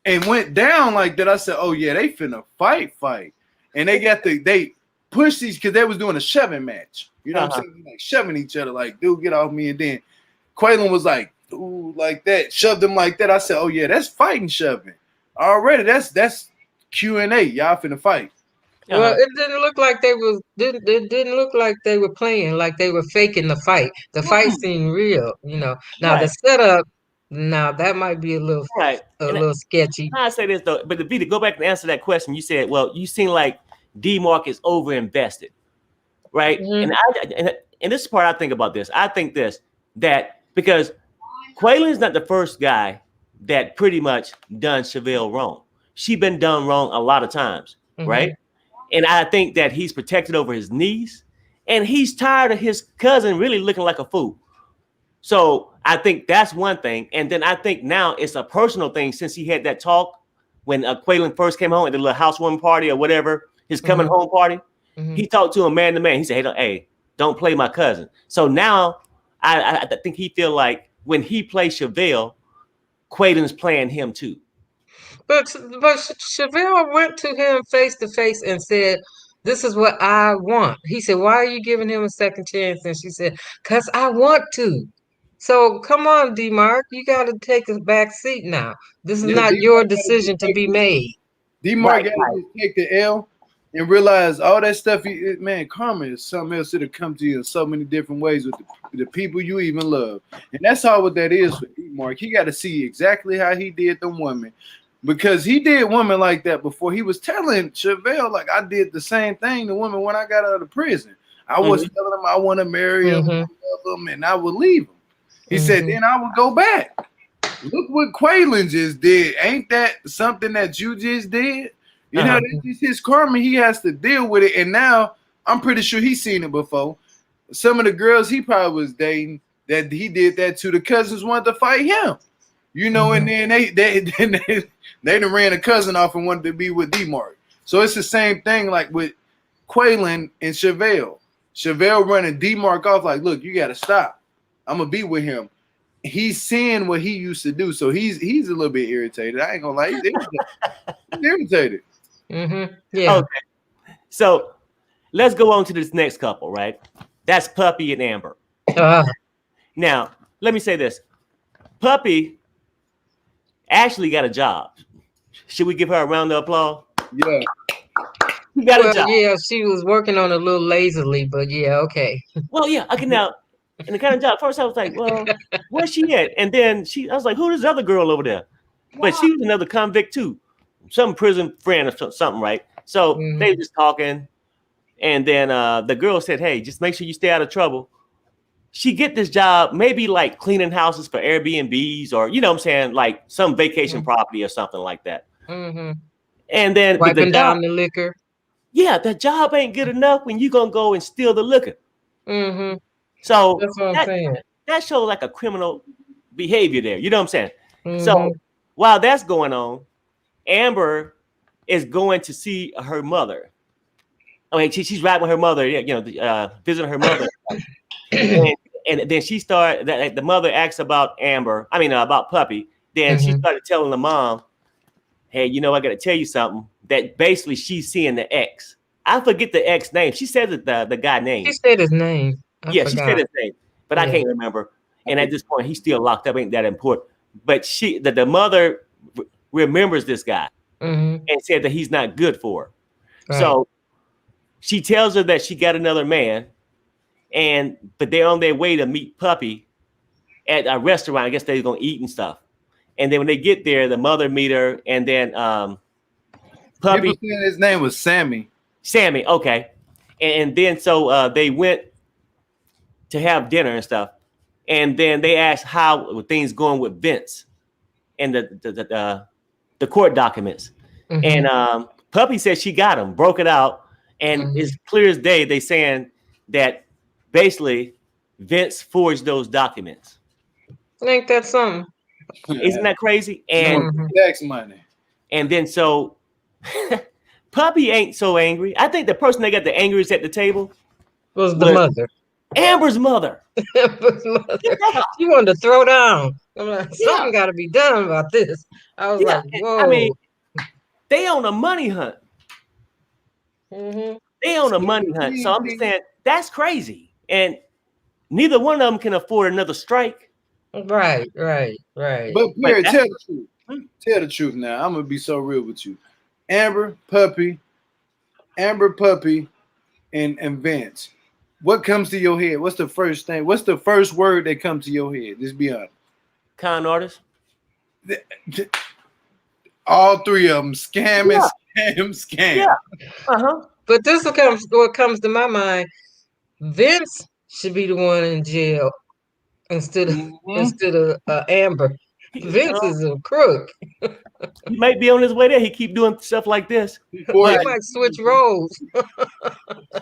[SPEAKER 3] and went down like that. I said, oh yeah, they finna fight. And they pushed these because they was doing a shoving match. You know what I'm saying? Like shoving each other, like, dude, get off me. And then Quaylen was like, ooh, like that, shoved him like that. I said, oh yeah, that's fighting shoving. Already, that's Q&A. Y'all finna fight.
[SPEAKER 2] Well, it didn't look like it didn't look like they were playing, like they were faking the fight. The fight seemed real, you know. Now the setup, that might be a little sketchy.
[SPEAKER 1] I say this though, but to go back and answer that question, you said, well, you seem like D-Mark is over invested, right? Mm-hmm. And this is the part I think about this. I think that because Quaylen's not the first guy that pretty much done Chevelle wrong. She been done wrong a lot of times, right? And I think that he's protected over his knees. and he's tired of his cousin really looking like a fool. So I think that's one thing. And then I think now it's a personal thing since he had that talk when Quaylen first came home at the little housewarming party or whatever, his coming home party. He talked to him man to man. He said, hey, don't play my cousin. So now I think he feel like when he plays Chevelle, Quaylen's playing him too.
[SPEAKER 2] But Chevelle went to him face to face and said, "This is what I want." He said, "Why are you giving him a second chance?" And she said, "'Cause I want to." So come on, D-Mark, you got to take a back seat now. This is not your decision to be made.
[SPEAKER 3] D-Mark got to take the L and realize all that stuff. Man, karma is something else that'll come to you in so many different ways with the people you even love. And that's all what that is for D-Mark. He got to see exactly how he did the woman. Because he did women like that before. He was telling Chevelle, like, I did the same thing to women when I got out of prison. I was telling them I want to marry them, love them, and I would leave them. He said, then I would go back. Look what Quaylen just did. Ain't that something that you just did? You know, this is his karma. He has to deal with it. And now I'm pretty sure he's seen it before. Some of the girls he probably was dating, that he did that to, the cousins wanted to fight him. You know, and then they done ran a cousin off and wanted to be with D-Mark. So it's the same thing like with Quaylen and Chevelle. Chevelle running D-Mark off like, look, you got to stop. I'm going to be with him. He's seeing what he used to do. So he's a little bit irritated. I ain't going to lie. He's irritated.
[SPEAKER 2] Yeah.
[SPEAKER 1] Okay. So let's go on to this next couple, right? That's Puppy and Amber. Now, let me say this. Puppy actually got a job. Should we give her a round of applause?
[SPEAKER 3] Yeah.
[SPEAKER 1] She got a job.
[SPEAKER 2] Yeah, she was working on it a little lazily, but yeah, okay.
[SPEAKER 1] Well, yeah, okay, now, and the kind of job, first I was like, well, where's she at? And then I was like, who's this other girl over there? But she was another convict too. Some prison friend or something, right? So they were just talking. And then the girl said, hey, just make sure you stay out of trouble. She get this job, maybe like cleaning houses for Airbnbs or, you know what I'm saying, like some vacation property or something like that. And then
[SPEAKER 2] wiping down the liquor.
[SPEAKER 1] Yeah, the job ain't good enough when you gonna go and steal the liquor. So
[SPEAKER 2] that's what I'm saying.
[SPEAKER 1] That shows like a criminal behavior there. You know what I'm saying? So while that's going on, Amber is going to see her mother. I mean, she's riding with her mother, you know, visiting her mother. And then she started, the mother asks about Amber, about Puppy. Then she started telling the mom, hey, you know, I got to tell you something, that basically she's seeing the ex. I forget the ex name. She said the guy name.
[SPEAKER 2] She said his name.
[SPEAKER 1] She said his name, but I can't remember. And at this point, he's still locked up. Ain't that important? But the mother remembers this guy and said that he's not good for her. Right. So she tells her that she got another man, but they're on their way to meet Puppy at a restaurant. I guess they're gonna eat and stuff. And then when they get there, the mother meet her, and then Puppy.
[SPEAKER 3] People saying his name was Sammy.
[SPEAKER 1] Sammy, okay. And then so they went to have dinner and stuff, and then they asked how things going with Vince and the court documents. And Puppy said she got him, broke it out, and it's clear as day. They saying that basically Vince forged those documents.
[SPEAKER 2] Ain't that something?
[SPEAKER 1] Isn't that crazy? And
[SPEAKER 3] tax money.
[SPEAKER 1] And then so Puppy ain't so angry. I think the person that got the angriest at the table
[SPEAKER 2] was the mother.
[SPEAKER 1] Amber's mother.
[SPEAKER 2] Amber's mother. She wanted to throw down. I'm like, something got to be done about this. I was like, whoa.
[SPEAKER 1] I mean, they on a money hunt. They on a money hunt. So I'm just saying that's crazy. And neither one of them can afford another strike.
[SPEAKER 2] Right.
[SPEAKER 3] But Pierre, tell the truth. Tell the truth now. I'm gonna be so real with you. Amber, Puppy, and Vince. What comes to your head? What's the first thing? What's the first word that comes to your head? Just be honest.
[SPEAKER 1] Con artist.
[SPEAKER 3] All three of them scam.
[SPEAKER 1] Yeah.
[SPEAKER 2] But this is what comes to my mind. Vince should be the one in jail instead of Amber. Vince is a crook.
[SPEAKER 1] He might be on his way there. He keep doing stuff like this.
[SPEAKER 2] They might switch roles.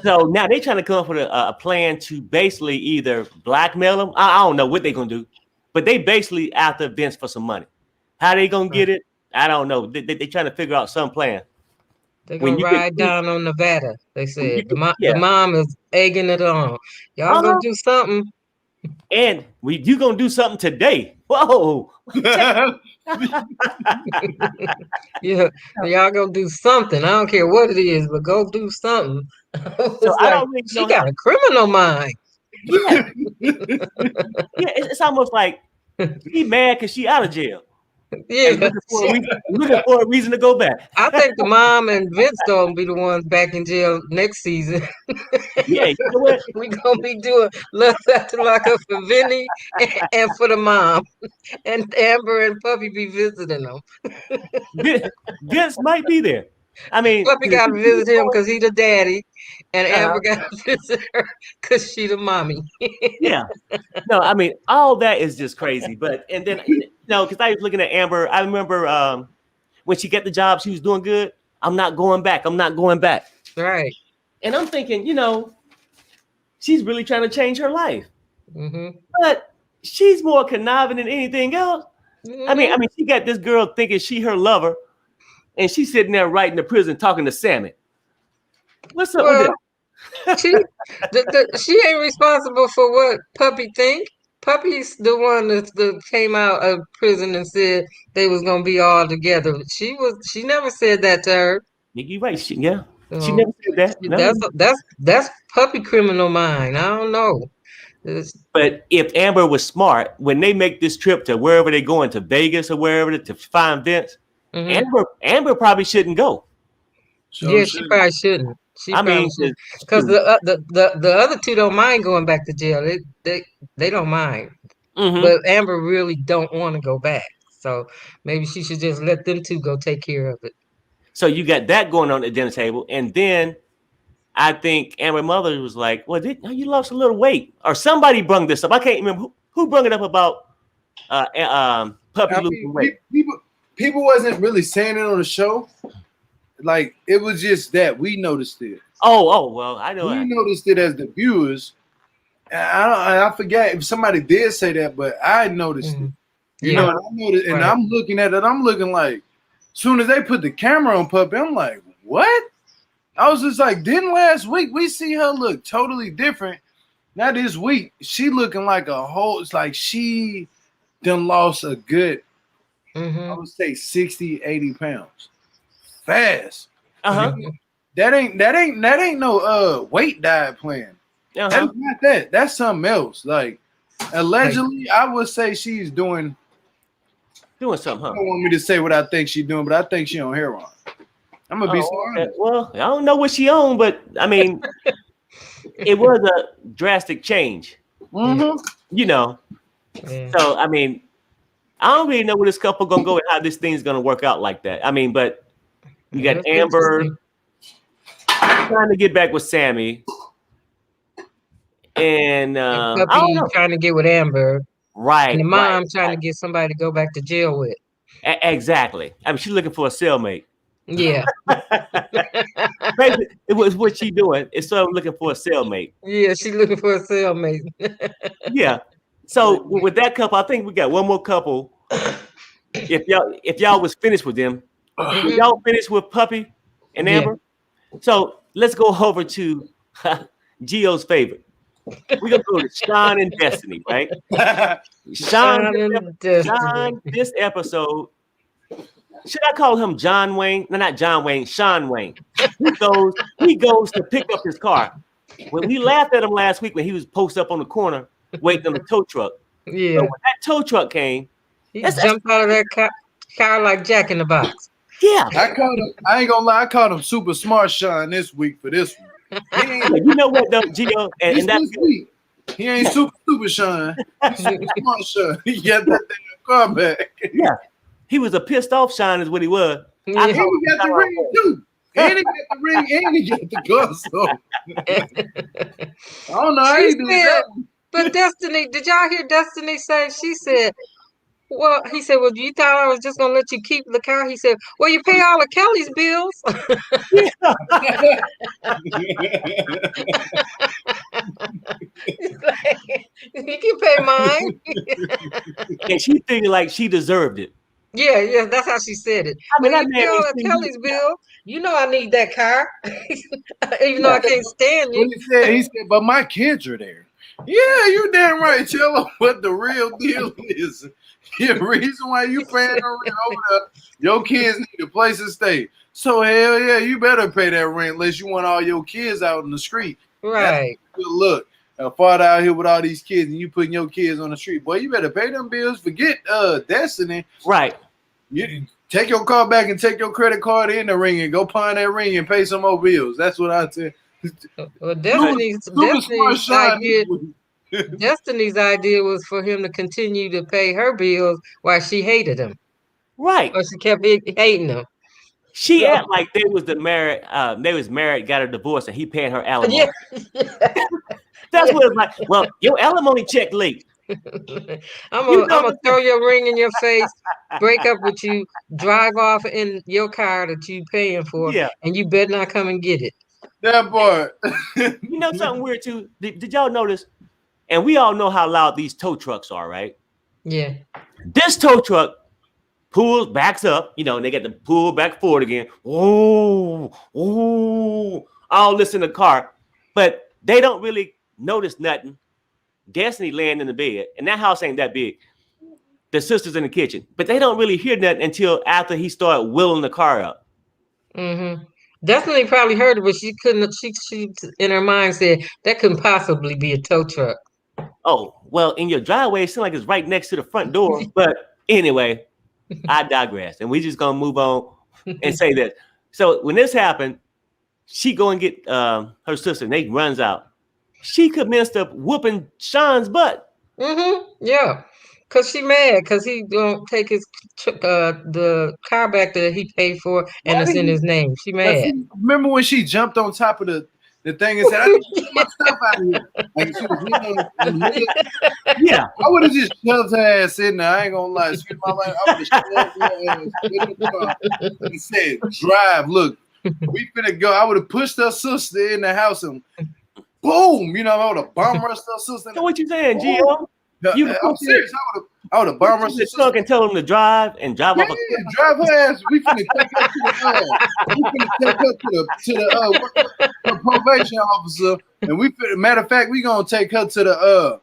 [SPEAKER 1] So now they trying to come up with a plan to basically either blackmail him. I don't know what they're gonna do, but they basically after Vince for some money. How they gonna get it? I don't know. They trying to figure out some plan.
[SPEAKER 2] They're gonna ride down on Nevada. They said the mom is egging it on. Y'all gonna do something.
[SPEAKER 1] And you gonna do something today. Whoa.
[SPEAKER 2] Yeah, y'all gonna do something. I don't care what it is, but go do something. So I don't really she got a criminal mind.
[SPEAKER 1] Yeah. It's almost like he mad because she out of jail.
[SPEAKER 2] Yeah,
[SPEAKER 1] looking for a reason to go back.
[SPEAKER 2] I think the mom and Vince gonna be the ones back in jail next season.
[SPEAKER 1] Yeah, you know what?
[SPEAKER 2] We gonna be doing Love After Lockup for Vinny and for the mom, and Amber and Puppy be visiting them.
[SPEAKER 1] Vince might be there. I mean,
[SPEAKER 2] Puppy got to visit him because he the daddy, and Amber got to visit her because she the mommy.
[SPEAKER 1] Yeah. No, I mean, all that is just crazy. But and then because I was looking at Amber, I remember when she got the job, she was doing good. I'm not going back. I'm not going back.
[SPEAKER 2] Right.
[SPEAKER 1] And I'm thinking, she's really trying to change her life.
[SPEAKER 2] Mm-hmm.
[SPEAKER 1] But she's more conniving than anything else.
[SPEAKER 2] Mm-hmm.
[SPEAKER 1] I mean, she got this girl thinking she her lover, and she's sitting there right in the prison talking to Sammy. What's up with
[SPEAKER 2] that? She ain't responsible for what Puppy think. Puppy's the one that came out of prison and said they was gonna be all together. She never said that to her.
[SPEAKER 1] You're right. She never said that. No.
[SPEAKER 2] That's Puppy criminal mind. I don't know.
[SPEAKER 1] But if Amber was smart, when they make this trip to wherever they're going, to Vegas or wherever to find Vince, Amber probably shouldn't go.
[SPEAKER 2] She probably shouldn't. Because the other two don't mind going back to jail. They don't mind. Mm-hmm. But Amber really don't want to go back. So maybe she should just let them two go take care of it.
[SPEAKER 1] So you got that going on at the dinner table, and then I think Amber's mother was like, "Well, you lost a little weight," or somebody brung this up. I can't remember who brung it up about Puppy losing weight.
[SPEAKER 3] People wasn't really saying it on the show. Like it was just that we noticed it.
[SPEAKER 1] Oh, well, I know.
[SPEAKER 3] We noticed it as the viewers. I forget if somebody did say that, but I noticed it. You know, and I noticed, and I'm looking at it. I'm looking like, as soon as they put the camera on Puppy, I'm like, what? I was just like, didn't last week we see her look totally different? Now this week, she looking like a whole. It's like she done lost a good, I would say 60, 80 pounds. Fast. That ain't no weight diet plan. That's not that. That's something else. Like allegedly, I would say she's doing
[SPEAKER 1] something.
[SPEAKER 3] I don't want me to say what I think she's doing, but I think she on heroin. I'm gonna be so honest.
[SPEAKER 1] Well, I don't know what she on, but I mean, it was a drastic change. You know. So I mean, I don't really know where this couple gonna go and how this thing's gonna work out like that. I mean, but you got Amber trying to get back with Sammy, and
[SPEAKER 2] Puppy trying to get with Amber,
[SPEAKER 1] right?
[SPEAKER 2] And the mom trying to get somebody to go back to jail with.
[SPEAKER 1] Exactly. I mean, she's looking for a cellmate.
[SPEAKER 2] Yeah.
[SPEAKER 1] It was what she doing. It's so looking for a cellmate.
[SPEAKER 2] Yeah, she's looking for a cellmate.
[SPEAKER 1] Yeah. So with that couple, I think we got one more couple. If y'all was finished with them. Y'all finished with Puppy and Amber? Yeah. So let's go over to Gio's favorite. We're going to go to Shawn and Destinie, right? Shawn, this episode, should I call him John Wayne? No, not John Wayne, Shawn Wayne. He goes to pick up his car. When we laughed at him last week when he was posted up on the corner waiting on the tow truck.
[SPEAKER 2] Yeah.
[SPEAKER 1] So when that tow truck came,
[SPEAKER 2] he jumped out of that car like Jack in the Box.
[SPEAKER 1] Yeah.
[SPEAKER 3] I ain't gonna lie, I called him Super Smart Shawn this week for this one.
[SPEAKER 1] You know what though, Gio? And that's
[SPEAKER 3] good. He ain't super Shawn. He's Super Smart Shawn. He got that damn car back.
[SPEAKER 1] Yeah. He was a pissed off Shawn is what he was.
[SPEAKER 3] Yeah. And he got the ring too. And he got the ring and he got the gun. So I don't know how he did that.
[SPEAKER 2] But Destinie, did y'all hear Destinie say? She said Well, he said, well, you thought I was just gonna let you keep the car? He said, well, you pay all of Kelly's bills. He's like, you can pay mine.
[SPEAKER 1] And she figured like she deserved it.
[SPEAKER 2] Yeah, that's how she said it.
[SPEAKER 1] I mean,
[SPEAKER 2] Well,
[SPEAKER 1] that
[SPEAKER 2] you
[SPEAKER 1] man
[SPEAKER 2] pay all
[SPEAKER 1] ain't
[SPEAKER 2] of
[SPEAKER 1] seen
[SPEAKER 2] Kelly's
[SPEAKER 1] you.
[SPEAKER 2] bill. You know I need that car, even though I can't stand
[SPEAKER 3] What
[SPEAKER 2] you.
[SPEAKER 3] he said, but my kids are there. Yeah, you damn right. Tell them what the real deal is. The reason why you paying the rent over there, your kids need a place to stay. So hell yeah, you better pay that rent unless you want all your kids out in the street. That's
[SPEAKER 2] Right.
[SPEAKER 3] a good look. A father out here with all these kids and you putting your kids on the street. Boy, you better pay them bills. Forget Destiny.
[SPEAKER 1] Right.
[SPEAKER 3] You take your car back and take your credit card in the ring and go pawn that ring and pay some more bills. That's what I say.
[SPEAKER 2] Well,
[SPEAKER 3] Super smart Shawn.
[SPEAKER 2] Destiny's idea was for him to continue to pay her bills while she hated him,
[SPEAKER 1] Right.
[SPEAKER 2] or she kept hating him.
[SPEAKER 1] She
[SPEAKER 2] So,
[SPEAKER 1] act like they was married, got a divorce, and he paying her alimony.
[SPEAKER 2] yeah,
[SPEAKER 1] That's what it's like. Well, your alimony check late.
[SPEAKER 2] I'm
[SPEAKER 1] You know
[SPEAKER 2] gonna throw your ring in your face, break up with you, drive off in your car that you paying for,
[SPEAKER 1] Yeah.
[SPEAKER 2] and you better not come and get it.
[SPEAKER 3] That part.
[SPEAKER 1] You know something weird too? Did y'all notice? And we all know how loud these tow trucks are, right?
[SPEAKER 2] Yeah.
[SPEAKER 1] This tow truck backs up, and they get to pull back forward again. Oh, all this in the car. But they don't really notice nothing. Destiny laying in the bed, and that house ain't that big. The sister's in the kitchen, but they don't really hear nothing until after he started wheeling the car up.
[SPEAKER 2] Mm-hmm. Destiny probably heard it, but she couldn't. She in her mind said that couldn't possibly be a tow truck.
[SPEAKER 1] Oh, well, in your driveway, it seems like it's right next to the front door. But anyway, I digress. And we just going to move on and say this. So when this happened, she go and get her sister, and they runs out. She commenced up whooping Shawn's butt.
[SPEAKER 2] Mm-hmm. Yeah. Cause she mad, cause he don't take the car back that he paid for, and it's in his name. She mad.
[SPEAKER 3] Remember when she jumped on top of the thing and said, "I need to get my stuff out of here"? Like she was leaning on the lid.
[SPEAKER 1] Yeah,
[SPEAKER 3] I would have just shoved her ass in there. I ain't gonna lie. Excuse my life. I would have shoved her ass in the car and said, "Drive. Look, we finna go." I would have pushed her sister in the house and boom. I would have bomb rushed her sister.
[SPEAKER 1] So what you saying, Gio?
[SPEAKER 3] I'm serious. I would have bomb rushed her
[SPEAKER 1] sister and tell him to drive off.
[SPEAKER 3] Drive her ass. We finna take her to the probation officer, and matter of fact, we gonna take her to the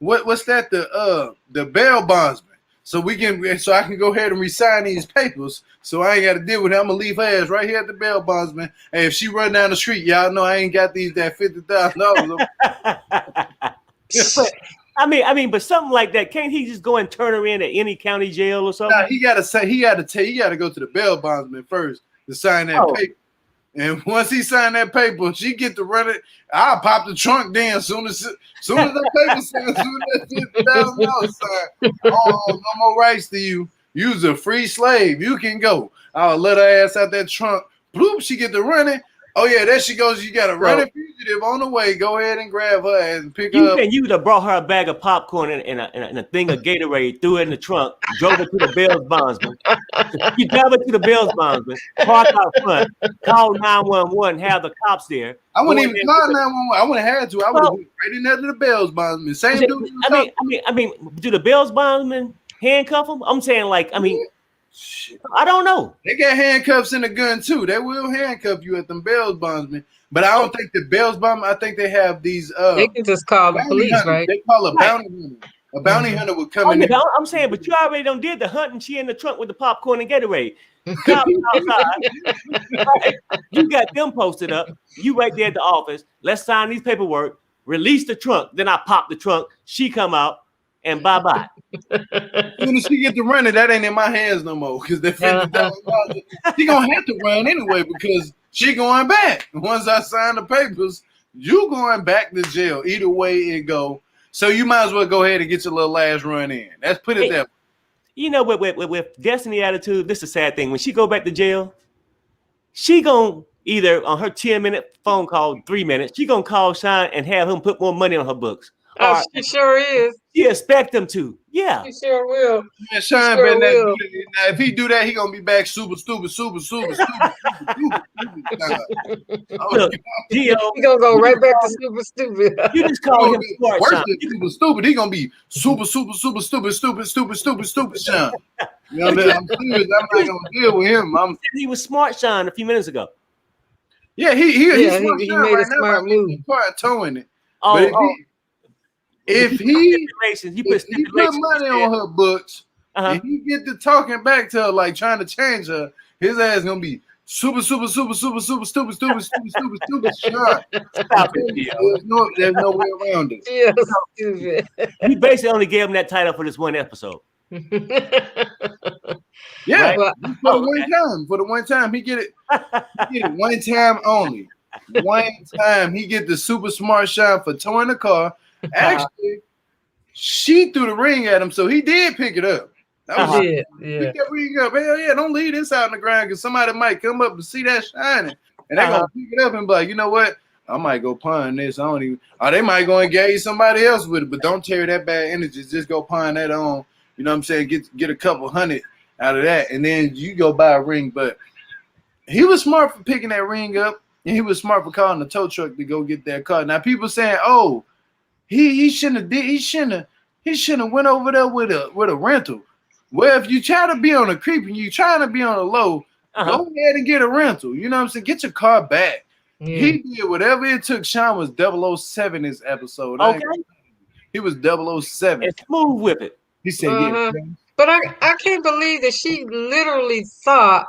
[SPEAKER 3] what's that, the bail bondsman, so I can go ahead and resign these papers, so I ain't got to deal with it. I'm gonna leave her ass right here at the bail bondsman, and if she run down the street, y'all know I ain't got that $50,000.
[SPEAKER 1] I mean, but something like that, can't he just go and turn her in at any county jail or something?
[SPEAKER 3] Nah, he got to go to the bail bondsman first to sign that paper. And once he signed that paper, she get to run it. I'll pop the trunk down soon as the paper signs, soon as that $50,000 sign. Oh, no more rights to you. You's a free slave. You can go. I'll let her ass out that trunk. Bloop, she get to running. Oh yeah, there she goes. You got a running fugitive on the way. Go ahead and grab her and pick her up.
[SPEAKER 1] You'd have brought her a bag of popcorn and a thing of Gatorade, threw it in the trunk, drove her to the bail bondsman. You drive her to the bail bondsman, park out front, call 911, have the cops there.
[SPEAKER 3] I wouldn't even call 911. I wouldn't have had to. I would have went right in there to the bail bondsman. Same dude.
[SPEAKER 1] I mean, do the bail bondsman handcuff him? I'm saying, shit. I don't know.
[SPEAKER 3] They got handcuffs in the gun too. They will handcuff you at them bail bondsmen. But I don't think the bail bondsmen. I think they have these.
[SPEAKER 2] They can just call the police,
[SPEAKER 3] hunters.
[SPEAKER 2] right?
[SPEAKER 3] They call a bounty hunter. A bounty hunter would come in.
[SPEAKER 1] I'm saying, but you already done did the hunt, and she in the trunk with the popcorn and Gatorade. Cops outside. Right? You got them posted up. You right there at the office. Let's sign these paperwork. Release the trunk. Then I pop the trunk. She come out. And bye-bye.
[SPEAKER 3] As soon as she get to running, that ain't in my hands no more. Because they're $50,000. She gonna have to run anyway because she going back. Once I sign the papers, you going back to jail. Either way it go. So you might as well go ahead and get your little last run in. Let's put it that way.
[SPEAKER 1] You know, with Destiny attitude, this is a sad thing. When she go back to jail, she gonna either on her 10-minute phone call, 3 minutes, she gonna call Shawn and have him put more money on her books.
[SPEAKER 2] Oh, she sure is.
[SPEAKER 1] You expect them to. Yeah.
[SPEAKER 2] She sure will.
[SPEAKER 3] Man, Sean
[SPEAKER 2] Sure
[SPEAKER 3] better not
[SPEAKER 2] will.
[SPEAKER 3] do that. Now, if he do that, he gonna be back super stupid.
[SPEAKER 1] Look, Gio,
[SPEAKER 2] He gonna go right back to super stupid.
[SPEAKER 1] you just call him smart,
[SPEAKER 3] Worse
[SPEAKER 1] Sean.
[SPEAKER 3] than super stupid. He gonna be super stupid, Sean. You know what I mean? I'm serious. I'm not gonna deal with him.
[SPEAKER 1] He was smart, Sean, a few minutes ago.
[SPEAKER 3] Yeah, he's smart
[SPEAKER 2] he
[SPEAKER 3] Sean
[SPEAKER 2] made
[SPEAKER 3] right
[SPEAKER 2] a
[SPEAKER 3] now
[SPEAKER 2] smart
[SPEAKER 3] by
[SPEAKER 2] move.
[SPEAKER 3] making the car towing it.
[SPEAKER 1] Oh,
[SPEAKER 3] But if he put money on her books and he get to talking back to her, like trying to change her, his ass gonna be super stupid, Sean. There's no way around it.
[SPEAKER 2] Yeah, stupid.
[SPEAKER 1] You basically only gave him that title for this one episode.
[SPEAKER 3] Yeah,
[SPEAKER 1] right?
[SPEAKER 3] For the one time, he get it one time only. One time he get the super smart shot for towing the car. Actually, she threw the ring at him, so he did pick it up. That was
[SPEAKER 2] yeah.
[SPEAKER 3] Pick that ring up. Hell yeah, don't leave this out in the ground because somebody might come up and see that shining, and they're gonna pick it up and be like, you know what? I might go pawn this. I don't even. Or they might go engage somebody else with it, but don't carry that bad energy. Just go pawn that on. You know what I'm saying? Get a couple hundred out of that, and then you go buy a ring. But he was smart for picking that ring up, and he was smart for calling the tow truck to go get that car. Now people saying, "Oh, he shouldn't have he shouldn't have went over there with a rental." Well, if you try to be on a creep and you trying to be on a low, go ahead and get a rental. You know what I'm saying? Get your car back. Yeah. He did whatever it took. Sean was 007 this episode.
[SPEAKER 1] Okay.
[SPEAKER 3] He was 007.
[SPEAKER 1] And smooth with it.
[SPEAKER 3] He said, yeah.
[SPEAKER 2] But I can't believe that she literally thought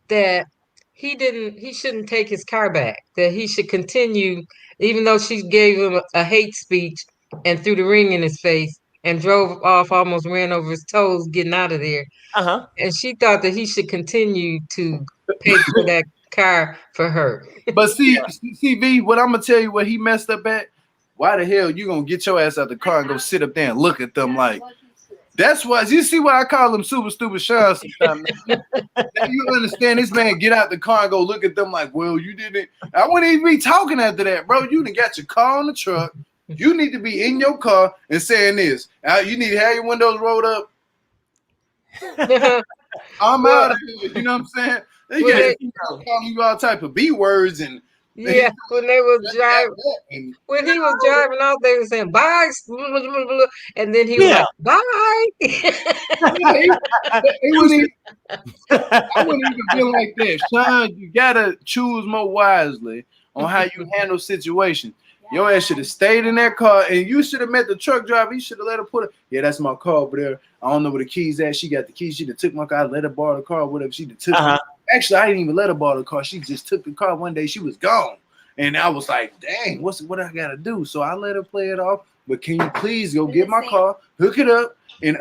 [SPEAKER 2] that he shouldn't take his car back, that he should continue, even though she gave him a hate speech and threw the ring in his face and drove off, almost ran over his toes getting out of there. And she thought that he should continue to pay for that car for her.
[SPEAKER 3] But see, V, what I'm gonna tell you what he messed up at? Why the hell you gonna get your ass out the car and go sit up there and look at them like? That's why you see why I call him super stupid Sean sometimes. Now you understand this man get out the car and go look at them like, well, you didn't. I wouldn't even be talking after that, bro. You done got your car on the truck. You need to be in your car and saying this. You need to have your windows rolled up. I'm out of here. You know what I'm saying? They calling you all type of B words and
[SPEAKER 2] when they was driving, when he was driving out, they were saying bye, and then he was like bye.
[SPEAKER 3] I wouldn't even feel like that, Sean. You gotta choose more wisely on how you handle situations. Your ass should have stayed in that car, and you should have met the truck driver. You should have let her put it. Yeah, that's my car over there. I don't know where the keys at. She got the keys. She took my car. I let her borrow the car, or whatever. She took. Actually, I didn't even let her borrow the car. She just took the car one day. She was gone, and I was like, "Dang, what I gotta do?" So I let her play it off. But can you please go get my car, hook it up, and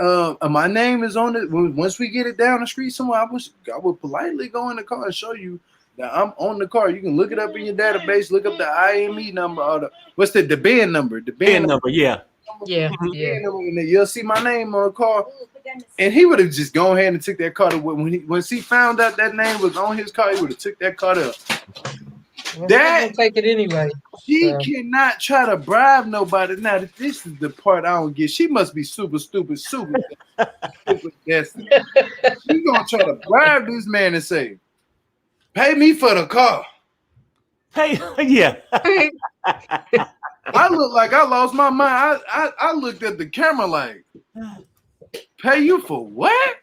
[SPEAKER 3] my name is on it. Once we get it down the street somewhere, I would politely go in the car and show you that I'm on the car. You can look it up in your database. Look up the IME number or the BIN number. The BIN number,
[SPEAKER 2] yeah.
[SPEAKER 3] And you'll see my name on the car. And he would have just gone ahead and took that car to once he found out that name was on his car, he would have took that car up.
[SPEAKER 2] Well, that take it anyway.
[SPEAKER 3] She cannot try to bribe nobody. Now, this is the part I don't get. She must be super stupid. Destiny. She's gonna try to bribe this man and say, "Pay me for the car."
[SPEAKER 1] Hey, yeah.
[SPEAKER 3] I look like I lost my mind. I looked at the camera like, "Pay you for what?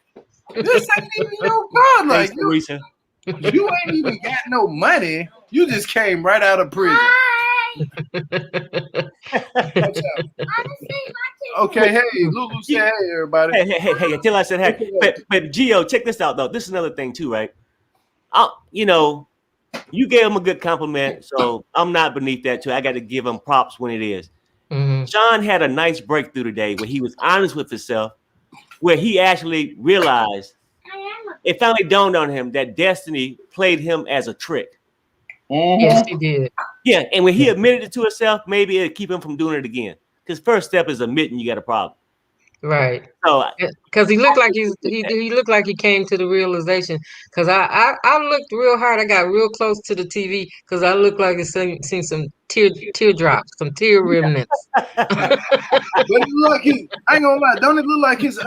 [SPEAKER 3] This ain't even your car. Like you ain't even got no money. You just came right out of prison." Okay, hey, Lulu said hey, everybody.
[SPEAKER 1] Hey, until I said hey. But Gio, check this out though. This is another thing too, right? You gave him a good compliment, so I'm not beneath that too. I got to give him props when it is. Sean had a nice breakthrough today where he was honest with himself, where he actually realized it finally dawned on him that Destiny played him as a trick.
[SPEAKER 2] Yes, he did.
[SPEAKER 1] Yeah, and when he admitted it to himself, maybe it'd keep him from doing it again. Because first step is admitting you got a problem.
[SPEAKER 2] Right.
[SPEAKER 1] So
[SPEAKER 2] Because he looked like he looked like he came to the realization. Because I looked real hard. I got real close to the TV because I looked like I seen some teardrops, some tear remnants.
[SPEAKER 3] But it look like I ain't gonna lie, don't it look like his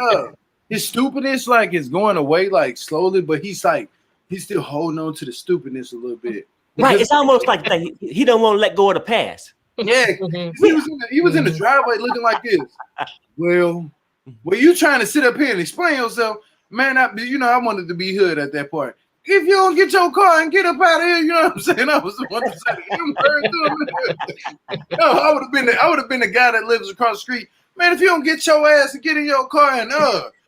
[SPEAKER 3] stupidness like is going away like slowly, but he's still holding on to the stupidness a little bit.
[SPEAKER 1] right, it's almost like he don't want to let go of the past.
[SPEAKER 3] Yeah, he was in the driveway looking like this. Well, you trying to sit up here and explain yourself, man? I wanted to be hood at that point. If you don't get your car and get up out of here, you know what I'm saying? I was the one to say no, I would have been the guy that lives across the street. Man, if you don't get your ass and get in your car and get up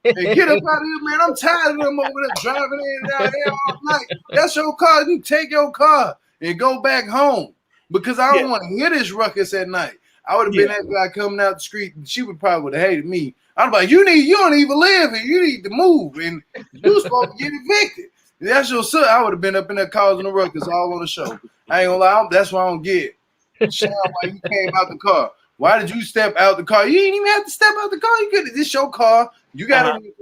[SPEAKER 3] out of here, man, I'm tired of them over there driving in and out there all night. That's your car. You take your car and go back home because I don't want to hear this ruckus at night. I would have been that guy coming out the street, and she would probably have hated me. I'm like, you don't even live here. You need to move, and you supposed to get evicted. That's your son. I would have been up in there causing a ruckus all on the show. I ain't gonna lie. That's why I don't get it. Shawn, why you came out the car? Why did you step out the car? You didn't even have to step out the car. You could. This your car. You got to.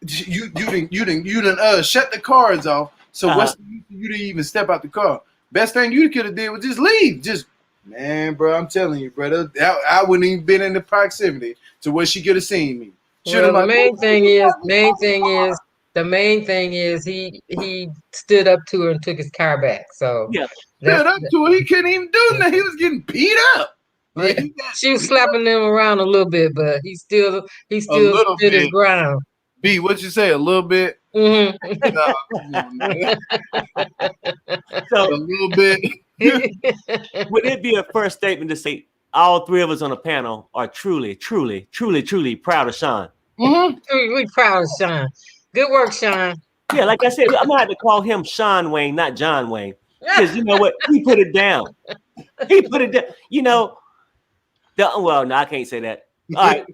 [SPEAKER 3] You didn't shut the cars off. So what's you didn't even step out the car? Best thing you could have did was just leave. Just man, bro. I'm telling you, brother. I wouldn't even been in the proximity to where she could have seen me.
[SPEAKER 2] Well, the main thing is he stood up to her and took his car back. So
[SPEAKER 3] stood up to her. He couldn't even do nothing. He was getting beat up. Like,
[SPEAKER 2] she was slapping him around a little bit, but he still stood his ground.
[SPEAKER 3] B, what you say? A little bit.
[SPEAKER 2] Mm-hmm.
[SPEAKER 3] So a little bit.
[SPEAKER 1] Would it be a first statement to say all three of us on the panel are truly, truly, truly, truly proud of Shawn?
[SPEAKER 2] Mm-hmm. We're proud of Shawn. Good work, Shawn.
[SPEAKER 1] Yeah, like I said, I'm gonna have to call him Shawn Wayne, not John Wayne, because you know what? He put it down. He put it down. You know. Well, no, I can't say that. All right,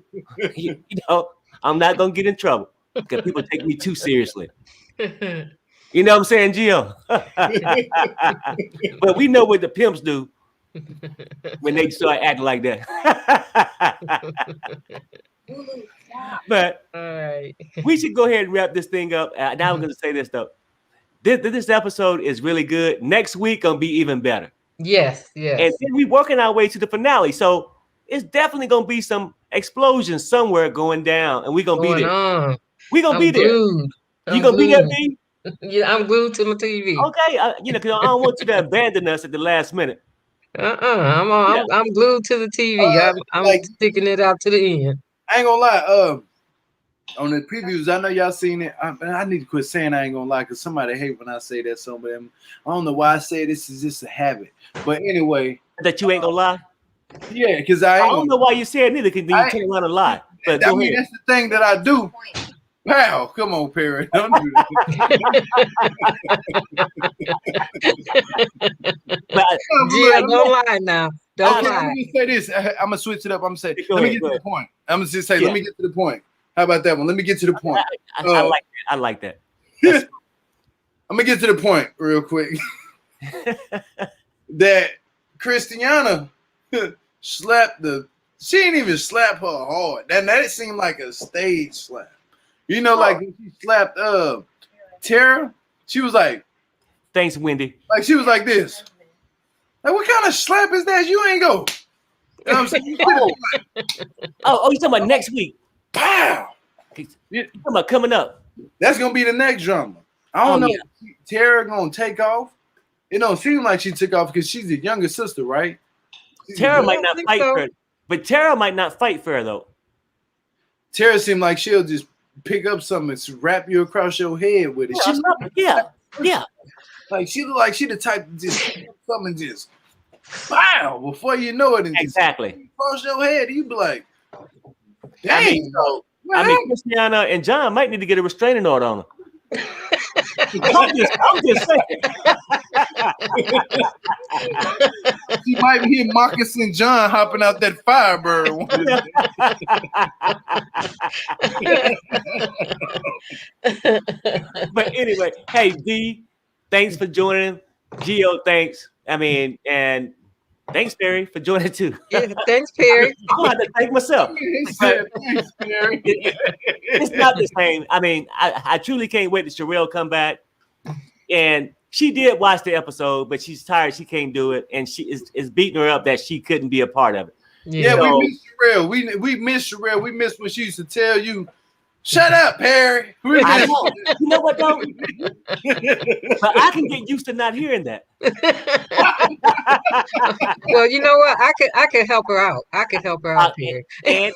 [SPEAKER 1] you know, I'm not gonna get in trouble because people take me too seriously. You know what I'm saying, Gio? But we know what the pimps do when they start acting like that. But
[SPEAKER 2] all right,
[SPEAKER 1] we should go ahead and wrap this thing up. Now I'm going to say this though. This episode is really good. Next week gonna be even better.
[SPEAKER 2] Yes.
[SPEAKER 1] And then we're working our way to the finale, so it's definitely gonna be some explosions somewhere going down, and we're gonna be there. We're gonna be there. You gonna be there, B?
[SPEAKER 2] Yeah, I'm glued to my TV.
[SPEAKER 1] Okay, because I don't want you to abandon us at the last minute.
[SPEAKER 2] I'm glued to the TV. I'm like, sticking it out to the end.
[SPEAKER 3] I ain't gonna lie. On the previews, I know y'all seen it. I need to quit saying I ain't gonna lie because somebody hate when I say that. So, but I don't know why I say this is just a habit. But anyway,
[SPEAKER 1] that you ain't gonna lie.
[SPEAKER 3] Yeah, because I don't know
[SPEAKER 1] why you said neither. Because you turn around and lie. But
[SPEAKER 3] I mean, that's the thing that I do. Wow, come on, Perry. Don't do that.
[SPEAKER 2] Don't lie now. Don't lie.
[SPEAKER 3] Let me say this. I'm gonna switch it up. I'm gonna say, let me get to the point. I'm gonna just say, let me get to the point. How about that one? Let me get to the point.
[SPEAKER 1] I like that.
[SPEAKER 3] I'm gonna get to the point real quick. That Christiana slapped she didn't even slap her hard. That seemed like a stage slap. You know, like when she slapped Tara, she was like,
[SPEAKER 1] thanks, Wendy.
[SPEAKER 3] Like she was like this. Like, what kind of slap is that? You ain't go. You know what I'm saying?
[SPEAKER 1] You talking about next week?
[SPEAKER 3] Pow!
[SPEAKER 1] You talking about coming up?
[SPEAKER 3] That's gonna be the next drama. I don't know. Yeah. Tara gonna take off. It don't seem like she took off because she's the younger sister, right?
[SPEAKER 1] Tara might not fight for her, but Tara might not fight for her though.
[SPEAKER 3] Tara seemed like she'll just pick up something and wrap you across your head with it.
[SPEAKER 1] Yeah.
[SPEAKER 3] Like she look like she the type to just pick up something and just wow before you know it. And
[SPEAKER 1] exactly.
[SPEAKER 3] Just across your head, you be like, dang.
[SPEAKER 1] I mean, Christiana and John might need to get a restraining order on her. I'm just saying.
[SPEAKER 3] She might hear Moccasin John hopping out that Firebird.
[SPEAKER 1] But anyway, hey D, thanks for joining. Gio, thanks. I mean, and Thanks, Perry, for joining too.
[SPEAKER 2] Yeah, thanks, Perry.
[SPEAKER 1] I'm gonna have to thank myself.
[SPEAKER 3] He said, "Thanks, Perry."
[SPEAKER 1] It's not the same. I mean, I truly can't wait to Sharrell come back. And she did watch the episode, but she's tired. She can't do it, and she is beating her up that she couldn't be a part of it.
[SPEAKER 3] Yeah,
[SPEAKER 1] So-
[SPEAKER 3] we miss Sharrell. We miss Sharrell. We miss when she used to tell you, "Shut up, Perry." We
[SPEAKER 1] I
[SPEAKER 3] miss-
[SPEAKER 1] know. You know what though? But I can get used to not hearing that.
[SPEAKER 2] Well, you know what? I could help her out. I could help her out, Perry.
[SPEAKER 1] And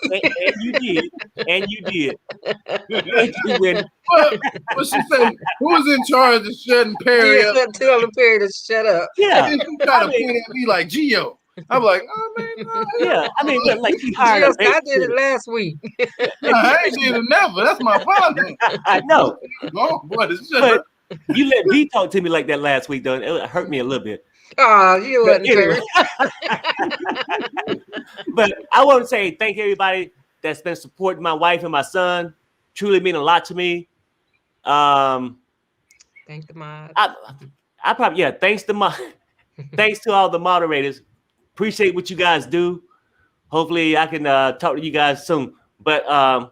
[SPEAKER 1] you did. And you did. Thank you, Wendy.
[SPEAKER 3] What she say? Who was in charge of shutting Perry
[SPEAKER 2] Yeah,
[SPEAKER 3] up?
[SPEAKER 2] telling Perry to shut up.
[SPEAKER 1] Yeah.
[SPEAKER 3] And then she tried to point at me like Gio. I'm like, oh man, no,
[SPEAKER 1] Yeah. I mean, but like she hired
[SPEAKER 2] Yes,
[SPEAKER 1] a
[SPEAKER 2] I did it last week.
[SPEAKER 3] I ain't did it never. That's my father.
[SPEAKER 1] I know.
[SPEAKER 3] No, boy, shut
[SPEAKER 1] But
[SPEAKER 3] up.
[SPEAKER 1] you let B talk to me like that last week, though. It hurt me a little bit.
[SPEAKER 2] Oh, you
[SPEAKER 1] But
[SPEAKER 2] wasn't
[SPEAKER 1] anyway.
[SPEAKER 2] Perry.
[SPEAKER 1] But I want to say thank everybody that's been supporting my wife and my son. Truly mean a lot to me.
[SPEAKER 2] Thank the mod.
[SPEAKER 1] I probably thanks to all the moderators. Appreciate what you guys do. Hopefully I can talk to you guys soon. But I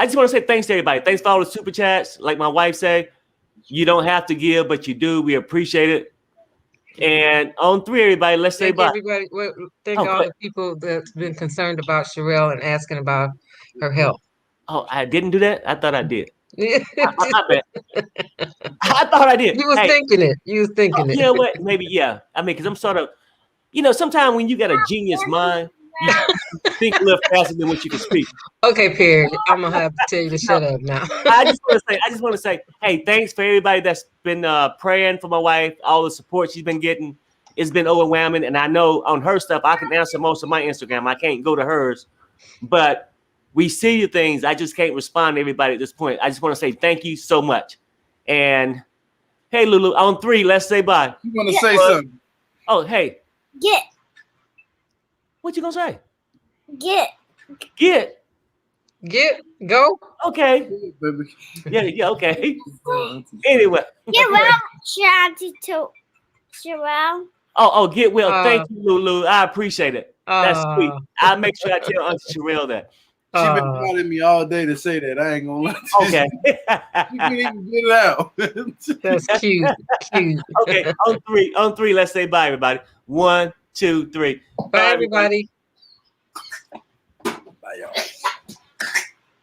[SPEAKER 1] just want to say thanks to everybody. Thanks for all the super chats. Like my wife said, you don't have to give, but you do. We appreciate it. And on 3, everybody, let's say
[SPEAKER 2] Thank
[SPEAKER 1] bye.
[SPEAKER 2] everybody. Thank
[SPEAKER 1] Oh,
[SPEAKER 2] all
[SPEAKER 1] but-
[SPEAKER 2] the people that's been concerned about Sharrell and asking about her health.
[SPEAKER 1] Oh, I didn't do that? I thought I did.
[SPEAKER 2] You
[SPEAKER 1] I bet. I thought I did.
[SPEAKER 2] was
[SPEAKER 1] Hey,
[SPEAKER 2] thinking it. You was thinking it.
[SPEAKER 1] you know what? Maybe, yeah. I mean, because I'm sort of, sometimes when you got a genius mind, you think a little faster than what you can speak.
[SPEAKER 2] Okay, Perry, I'm gonna have to tell you to shut up now.
[SPEAKER 1] I just want to say, hey, thanks for everybody that's been praying for my wife, all the support she's been getting. It's been overwhelming. And I know on her stuff, I can answer most of my Instagram. I can't go to hers. But we see the things. I just can't respond to everybody at this point. I just want to say thank you so much. And hey, Lulu, on 3, let's say bye.
[SPEAKER 3] You want to say something?
[SPEAKER 1] Oh, hey,
[SPEAKER 4] Get.
[SPEAKER 1] what you gonna say?
[SPEAKER 4] Get.
[SPEAKER 2] Go.
[SPEAKER 1] Okay.
[SPEAKER 3] Baby.
[SPEAKER 1] Yeah, okay. Anyway.
[SPEAKER 4] Get well, Shanty to Sharrell.
[SPEAKER 1] Oh, get well. Thank you, Lulu. I appreciate it. That's sweet.
[SPEAKER 2] Uh,
[SPEAKER 1] I'll make sure I tell Auntie Sharrell that.
[SPEAKER 3] She been calling me all day to say that. I ain't gonna let you.
[SPEAKER 1] Okay.
[SPEAKER 3] You can even get it out.
[SPEAKER 2] That's cute.
[SPEAKER 1] Okay. On 3, let's say bye, everybody. 1, 2, 3.
[SPEAKER 2] Bye, everybody.